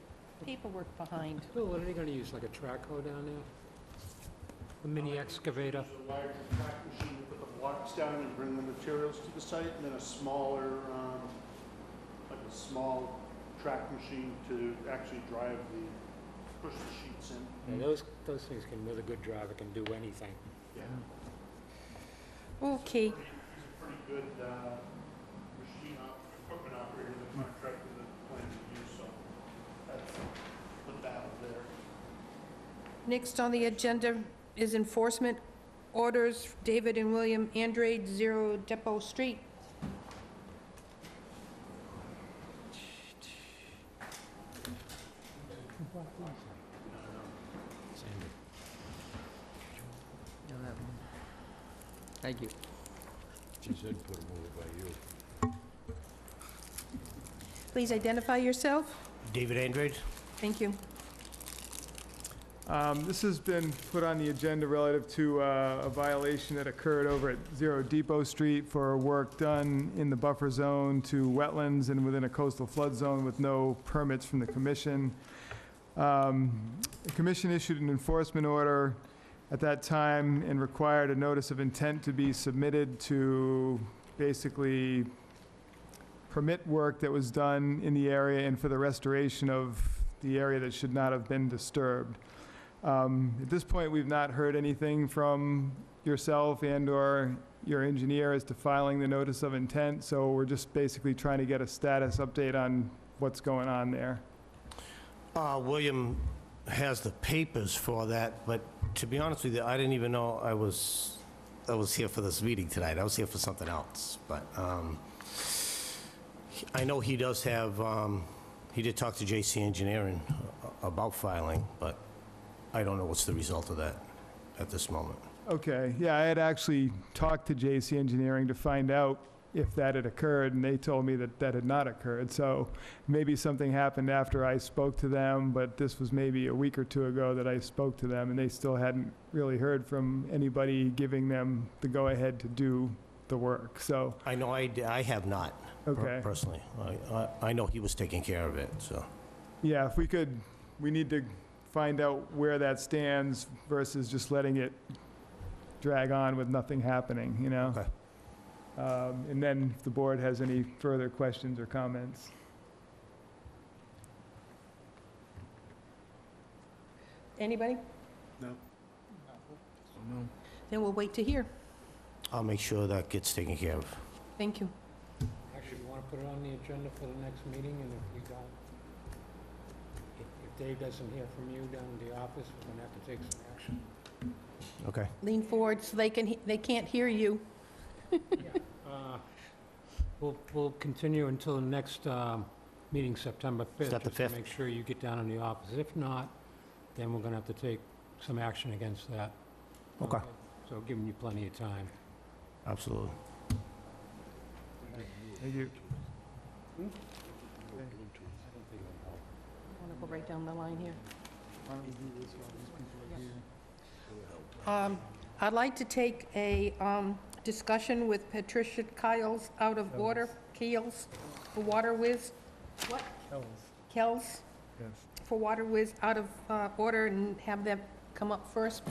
paperwork behind. Bill, what are they gonna use, like a track hoe down there? A mini excavator? Use a larger track machine to put the blocks down and bring the materials to the site, and then a smaller, like a small track machine to actually drive push the sheets in. Yeah, those things can, with a good driver, can do anything. Yeah. Okay. He's a pretty good equipment operator, the contractor that plans to use, so that's, put that out there. Next on the agenda is enforcement orders, David and William Andrade, 0 Depot Street. Thank you. She said put them over by you. Please identify yourself. David Andrade? Thank you. This has been put on the agenda relative to a violation that occurred over at 0 Depot Street for work done in the buffer zone to wetlands and within a coastal flood zone with no permits from the commission. The commission issued an enforcement order at that time and required a notice of intent to be submitted to basically permit work that was done in the area and for the restoration of the area that should not have been disturbed. At this point, we've not heard anything from yourself and/or your engineer as to filing the notice of intent, so we're just basically trying to get a status update on what's going on there. William has the papers for that, but to be honest with you, I didn't even know I was here for this meeting tonight. I was here for something else, but I know he does have, he did talk to JC Engineering about filing, but I don't know what's the result of that at this moment. Okay, yeah, I had actually talked to JC Engineering to find out if that had occurred, and they told me that that had not occurred. So maybe something happened after I spoke to them, but this was maybe a week or two ago that I spoke to them, and they still hadn't really heard from anybody giving them the go-ahead to do the work, so. I know I have not, Okay. personally. I know he was taking care of it, so. Yeah, if we could, we need to find out where that stands versus just letting it drag on with nothing happening, Okay. And then if the board has any further questions or comments. Anybody? No. Then we'll wait to hear. I'll make sure that gets taken care of. Thank you. Actually, you wanna put it on the agenda for the next meeting, and if you don't, if Dave doesn't hear from you down in the office, we're gonna have to take some action. Okay. Lean forward so they can't hear you. We'll continue until the next meeting, September 5th. Is that the just to 5th? make sure you get down in the office. If not, then we're gonna have to take some action against that. Okay. So giving you plenty of time. Absolutely. Thank you. I want to go right down the line here. I'd like to take a discussion with Patricia Kiles out of order, Keels, for Water Whiz. What? Kells, Yes. for Water Whiz out of order, and have them come up first.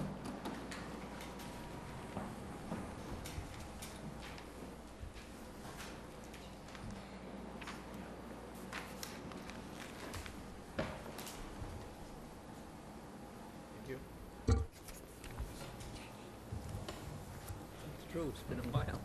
It's true, it's been a while.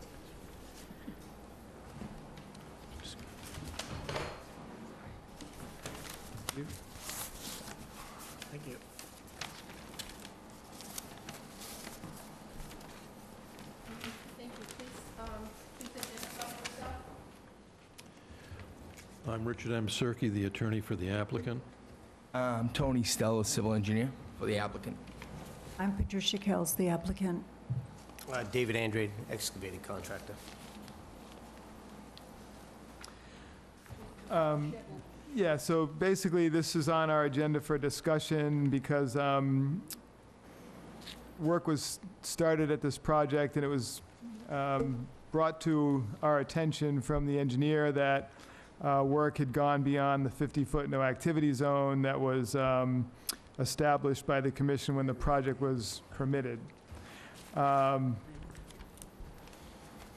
I'm Richard M. Cirque, the attorney for the applicant. Tony Stella, civil engineer for the applicant. I'm Patricia Kells, the applicant. David Andrade, excavating contractor. Yeah, so basically, this is on our agenda for discussion because work was started at this project, and it was brought to our attention from the engineer that work had gone beyond the 50-foot no-activity zone that was established by the commission when the project was permitted.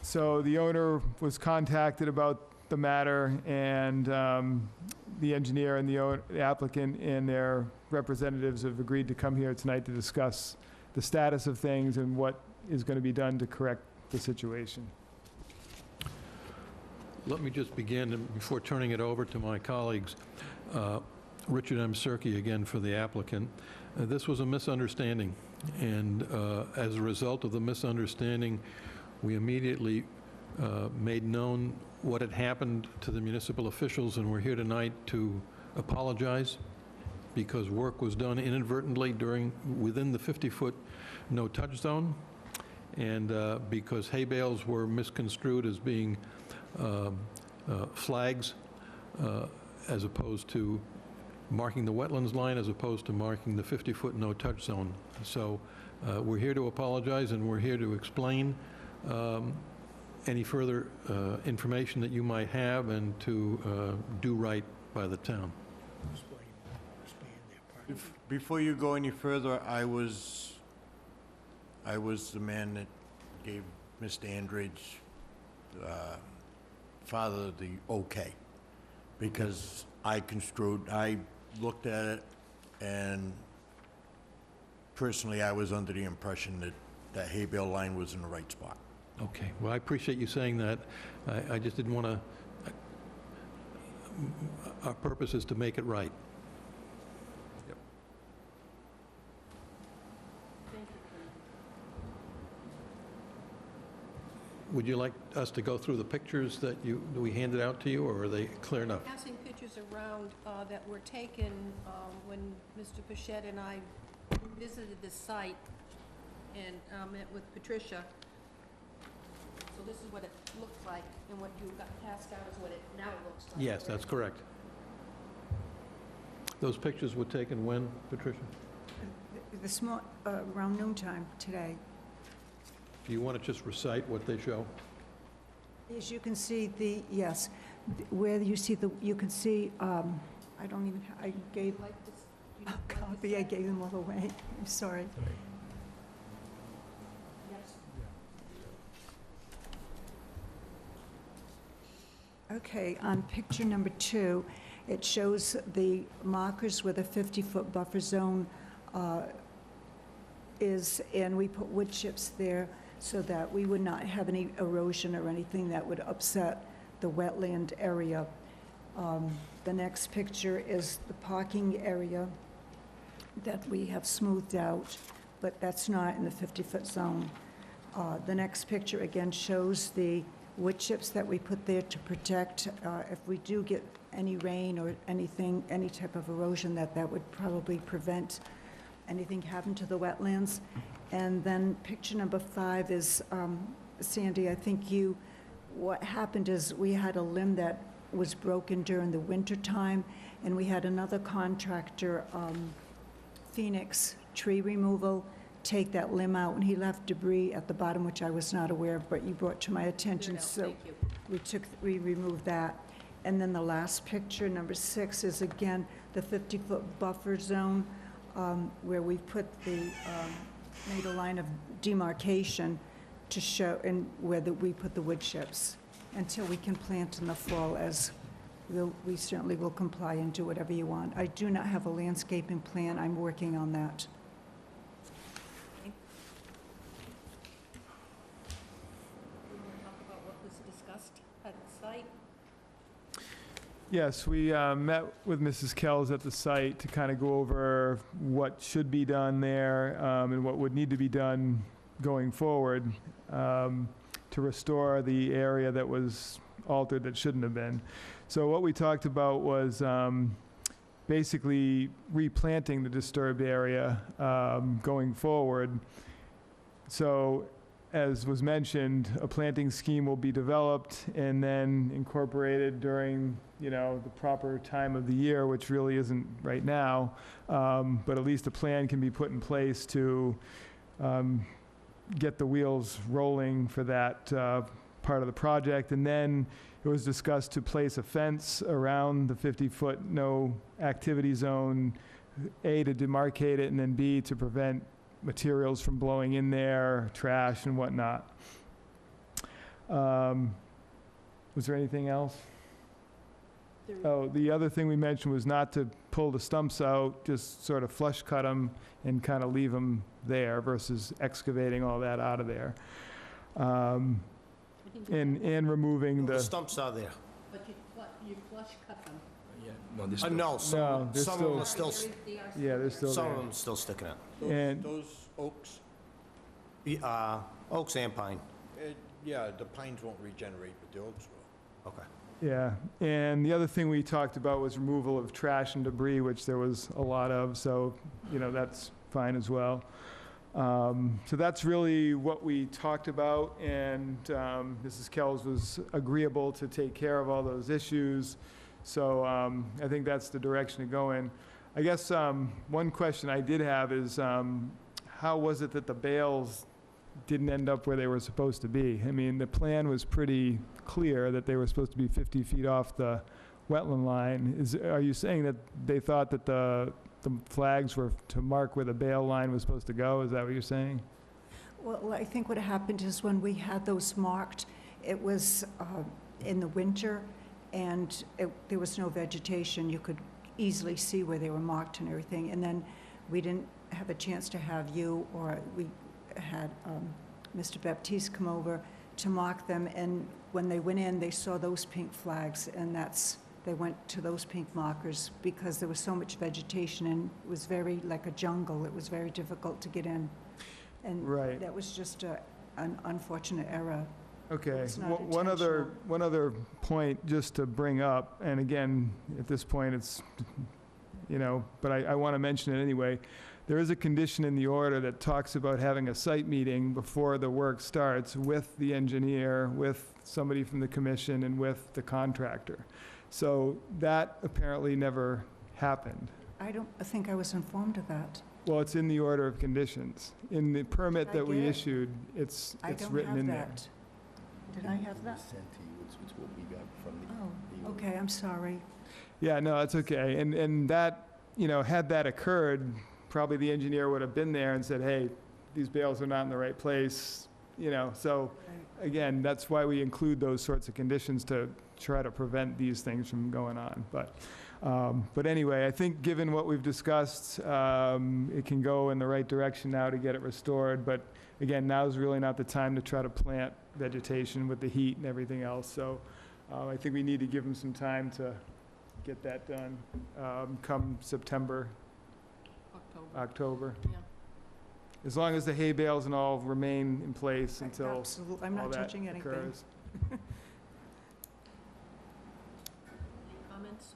So the owner was contacted about the matter, and the engineer and the applicant and their representatives have agreed to come here tonight to discuss the status of things and what is going to be done to correct the situation. Let me just begin, and before turning it over to my colleagues, Richard M. Cirque again for the applicant. This was a misunderstanding, and as a result of the misunderstanding, we immediately made known what had happened to the municipal officials, and we're here tonight to apologize because work was done inadvertently within the 50-foot no-touch zone, and because hay bales were misconstrued as being flags as opposed to marking the wetlands line as opposed to marking the 50-foot no-touch zone. So we're here to apologize, and we're here to explain any further information that you might have and to do right by the town. Before you go any further, I was the man that gave Mr. Andridge, father, the okay, because I looked at it, and personally, I was under the impression that that hay bale line was in the right spot. Okay, well, I appreciate you saying that. I just didn't want to, our purpose is to make it right. Would you like us to go through the pictures that we handed out to you, or are they clear enough? Passing pictures around that were taken when Mr. Pichette and I visited the site and met with Patricia. So this is what it looked like, and what you got passed out is what it now looks like. Yes, that's correct. Those pictures were taken when, Patricia? Around noontime today. Do you want to just recite what they show? As you can see, where you see you can see, I gave a copy, I gave them all away. I'm sorry. Okay, on picture number 2, it shows the markers where the 50-foot buffer zone is, and we put wood chips there so that we would not have any erosion or anything that would upset the wetland area. The next picture is the parking area that we have smoothed out, but that's not in the 50-foot zone. The next picture again shows the wood chips that we put there to protect if we do get any rain or anything, any type of erosion, that would probably prevent anything happening to the wetlands. And then picture number 5 is, Sandy, I think what happened is we had a limb that was broken during the winter time, and we had another contractor, Phoenix Tree Removal, take that limb out, and he left debris at the bottom, which I was not aware of, but you brought to my attention, so we removed that. And then the last picture, number 6, is again the 50-foot buffer zone, where we put made a line of demarcation to show, and where we put the wood chips, until we can plant in the fall, as we certainly will comply and do whatever you want. I do not have a landscaping plan. I'm working on that. Yes, we met with Mrs. Kells at the site to kind of go over what should be done there and what would need to be done going forward to restore the area that was altered that shouldn't have been. So what we talked about was basically replanting the disturbed area going forward. So, as was mentioned, a planting scheme will be developed and then incorporated during, the proper time of the year, which really isn't right now. But at least a plan can be put in place to get the wheels rolling for that part of the project. And then it was discussed to place a fence around the 50-foot no activity zone, A, to demarcate it, and then B, to prevent materials from blowing in there, trash and whatnot. Was there anything else? Oh, the other thing we mentioned was not to pull the stumps out, just sort of flush cut them and kind of leave them there versus excavating all that out of there. And removing The the, stumps are there. But you flush cut them. No, this No, No, some there's of them are still, yeah, they're still some of there. them still sticking out. And- Those oaks, Oaks and pine. yeah, the pines won't regenerate, but the oaks will. Okay. Yeah, and the other thing we talked about was removal of trash and debris, which there was a lot of, so, that's fine as well. So that's really what we talked about, and Mrs. Kells was agreeable to take care of all those issues. So I think that's the direction to go in. I guess one question I did have is, how was it that the bales didn't end up where they were supposed to be? I mean, the plan was pretty clear that they were supposed to be 50 feet off the wetland line. Are you saying that they thought that the flags were to mark where the bale line was supposed to go? Is that what you're saying? Well, I think what happened is when we had those marked, it was in the winter, and there was no vegetation. You could easily see where they were marked and everything. And then we didn't have a chance to have you, or we had Mr. Baptiste come over to mark them. And when they went in, they saw those pink flags, and they went to those pink markers because there was so much vegetation, and it was very like a jungle. It was very difficult to get in. And Right. that was just an unfortunate error. Okay, It's not one other point just to bring up, and again, at this point, it's, but I want to mention it anyway. There is a condition in the order that talks about having a site meeting before the work starts with the engineer, with somebody from the commission, and with the contractor. So that apparently never happened. I don't think I was informed of that. Well, it's in the order of conditions. In the permit I that we get it. issued, it's written in there. Did I have that? Sent to you, it's what we got from Oh, okay, I'm sorry. Yeah, no, that's okay. And that, had that occurred, probably the engineer would have been there and said, hey, these bales are not in the right place, So, again, that's why we include those sorts of conditions to try to prevent these things from going on. But anyway, I think given what we've discussed, it can go in the right direction now to get it restored. But again, now's really not the time to try to plant vegetation with the heat and everything else. So I think we need to give them some time to get that done come September, October. Yeah. As long as the hay bales and all remain in place until Absolutely, I'm all not that touching anything. occurs. Any comments?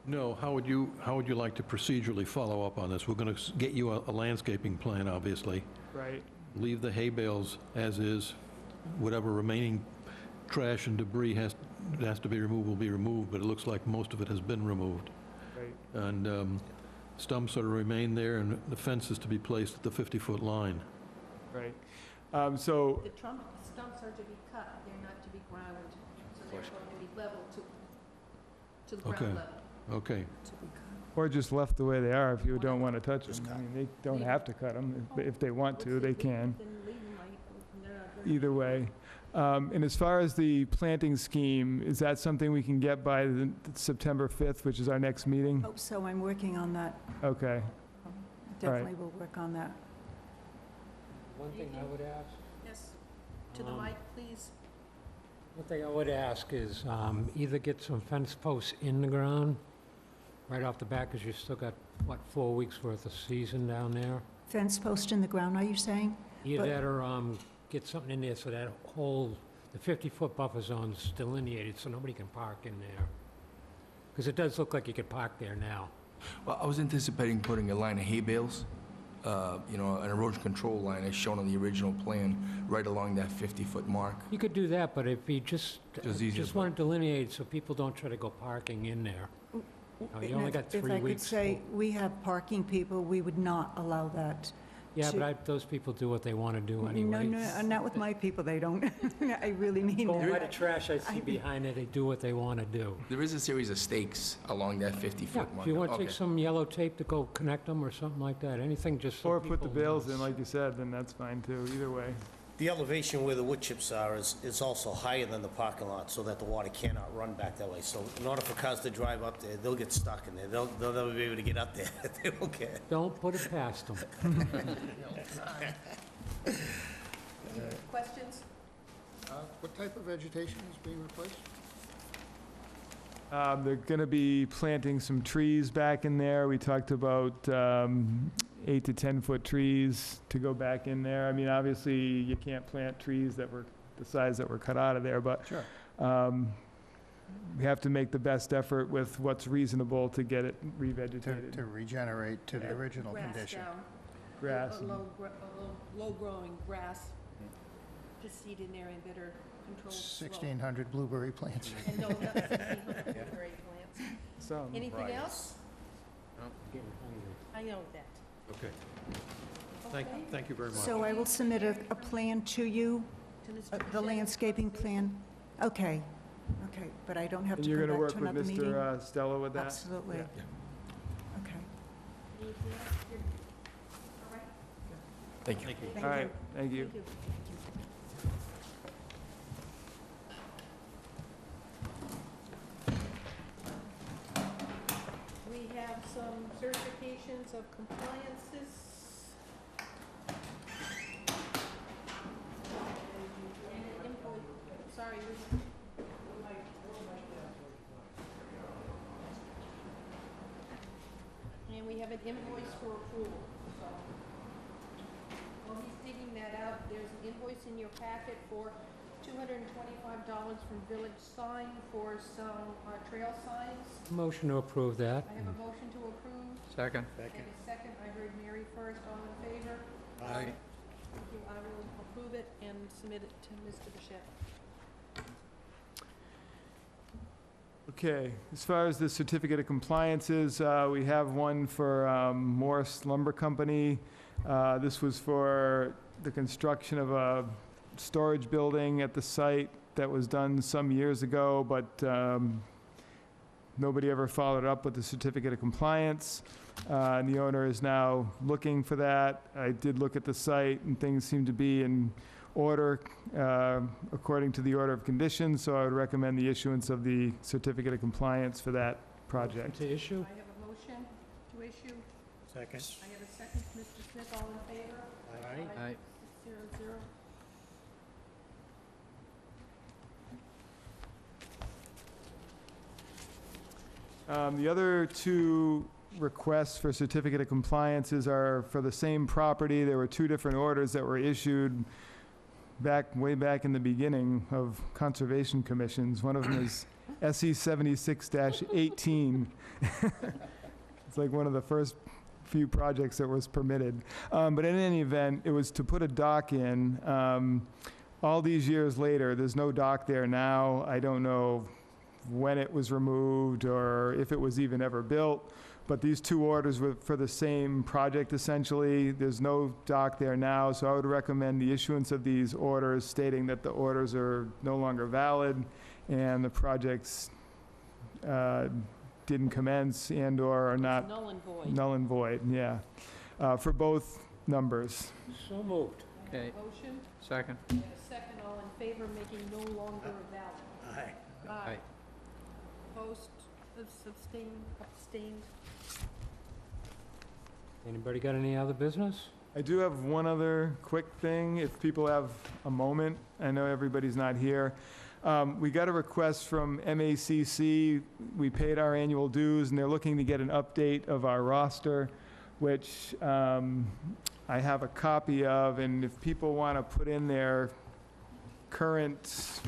No, how would you like to procedurally follow up on this? We're going to get you a landscaping plan, obviously. Right. Leave the hay bales as is. Whatever remaining trash and debris has to be removed will be removed, but it looks like most of it has been removed. Right. And stumps are to remain there, and the fence is to be placed at the 50-foot line. Right. So, The stumps are to be cut, they're not to be ground, so they're going to be level to the ground Okay. level. Okay. or just left the way they are if you don't want to touch them. I mean, they don't have to cut them. If they want to, they can. Either way. And as far as the planting scheme, is that something we can get by the September 5th, which is our next meeting? Hope so, I'm working on that. Okay. Definitely will work on that. One thing I would ask, Yes, to the mic, please. one thing I would ask is either get some fence posts in the ground right off the bat, because you still got, 4 weeks worth of season down there? Fence post in the ground, are you saying? Either But- that or get something in there so that whole the 50-foot buffer zone's delineated, so nobody can park in there. Because it does look like you could park there now. Well, I was anticipating putting a line of hay bales, an erosion control line as shown on the original plan, right along that 50-foot mark. You could do that, but if you just easier. want to delineate so people don't try to go parking in there. You only got 3 If I could weeks. say, we have parking people, we would not allow that. Yeah, to- but those people do what they want to do anyway. No, not with my people, they don't. I really mean Go by the that. trash I see behind it, they do what they want to do. There is a series of stakes along that 50-foot Yeah, mark. if you want to take Okay. some yellow tape to go connect them or something like that, anything just so Or put the people bales know. in, like you said, then that's fine too, either way. The elevation where the wood chips are is also higher than the parking lot, so that the water cannot run back that way. So in order for cars to drive up there, they'll get stuck in there. They'll never be able to get up there. They won't get. Don't put it past them. Questions? What type of vegetation is being replaced? They're going to be planting some trees back in there. We talked about 8 to 10-foot trees to go back in there. I mean, obviously, you can't plant trees that were the size that were cut out of there, but we have to make the best effort with what's reasonable to get it revegetated. To regenerate to the original Grass condition. down. Grass. A low-growing grass to seed in there and better control slope. 1,600 blueberry plants. And no, not 1,600 blueberry plants. Some. Anything else? Getting hungry. I know that. Okay. Okay. Thank you very much. So I will submit a plan to you, To Mr. the Pacheco. landscaping plan? Okay, but I don't have And to you're come going to back work to with another meeting? Mr. Stella with that? Absolutely. Yeah. Okay. Anything else? You're- all right. Thank you. Thank All you. right, thank you. Thank you. We have some certifications of compliances. And an invoice, sorry, and we have an invoice for approval, so. While he's digging that out, there's an invoice in your packet for $225 from Village Sign for some trail signs. Motion to approve that. I have a motion to approve. Second. And a second. I heard Mary first. All in favor? Aye. Thank you. I will approve it and submit it to Mr. Bichette. Okay, as far as the certificate of compliances, we have one for Morris Lumber Company. This was for the construction of a storage building at the site that was done some years ago, but nobody ever followed up with the certificate of compliance. And the owner is now looking for that. I did look at the site, and things seem to be in order according to the order of conditions, so I would recommend the issuance of the certificate of compliance for that project. To issue? I have a motion to issue. Second. I have a second. Mr. Smith, all in favor? Aye. 600. The other two requests for certificate of compliances are for the same property. There were two different orders that were issued way back in the beginning of conservation commissions. One of them is SE 76-18. It's like one of the first few projects that was permitted. But in any event, it was to put a dock in. All these years later, there's no dock there now. I don't know when it was removed or if it was even ever built. But these two orders were for the same project essentially. There's no dock there now, so I would recommend the issuance of these orders stating that the orders are no longer valid and the projects didn't commence and/or are not Null and void. null and void, yeah, for both numbers. So moved. Okay, Motion. second. I have a second. All in favor, making no longer valid. Aye. Aye. Opposed, abstained. Anybody got any other business? I do have one other quick thing, if people have a moment. I know everybody's not here. We got a request from MACC. We paid our annual dues, and they're looking to get an update of our roster, which I have a copy of, and if people want to put in their current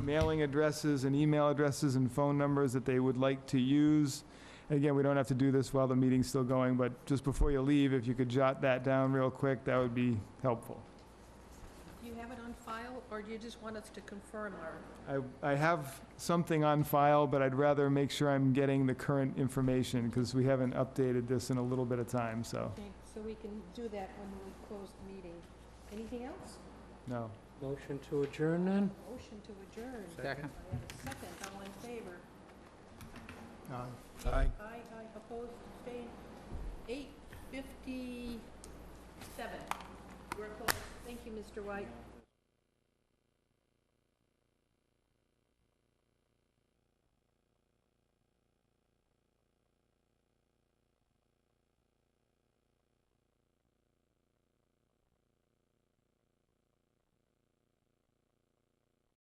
mailing addresses and email addresses and phone numbers that they would like to use. Again, we don't have to do this while the meeting's still going, but just before you leave, if you could jot that down real quick, that would be helpful. Do you have it on file, or do you just want us to confirm our? I have something on file, but I'd rather make sure I'm getting the current information, because we haven't updated this in a little bit of time, so, Okay, so we can do that when we close the meeting. Anything else? no. Motion to adjourn then? Motion to adjourn. Second. I have a second, all in favor? Aye. Aye, opposed, abstained. 8:57. We're closed. Thank you, Mr. White.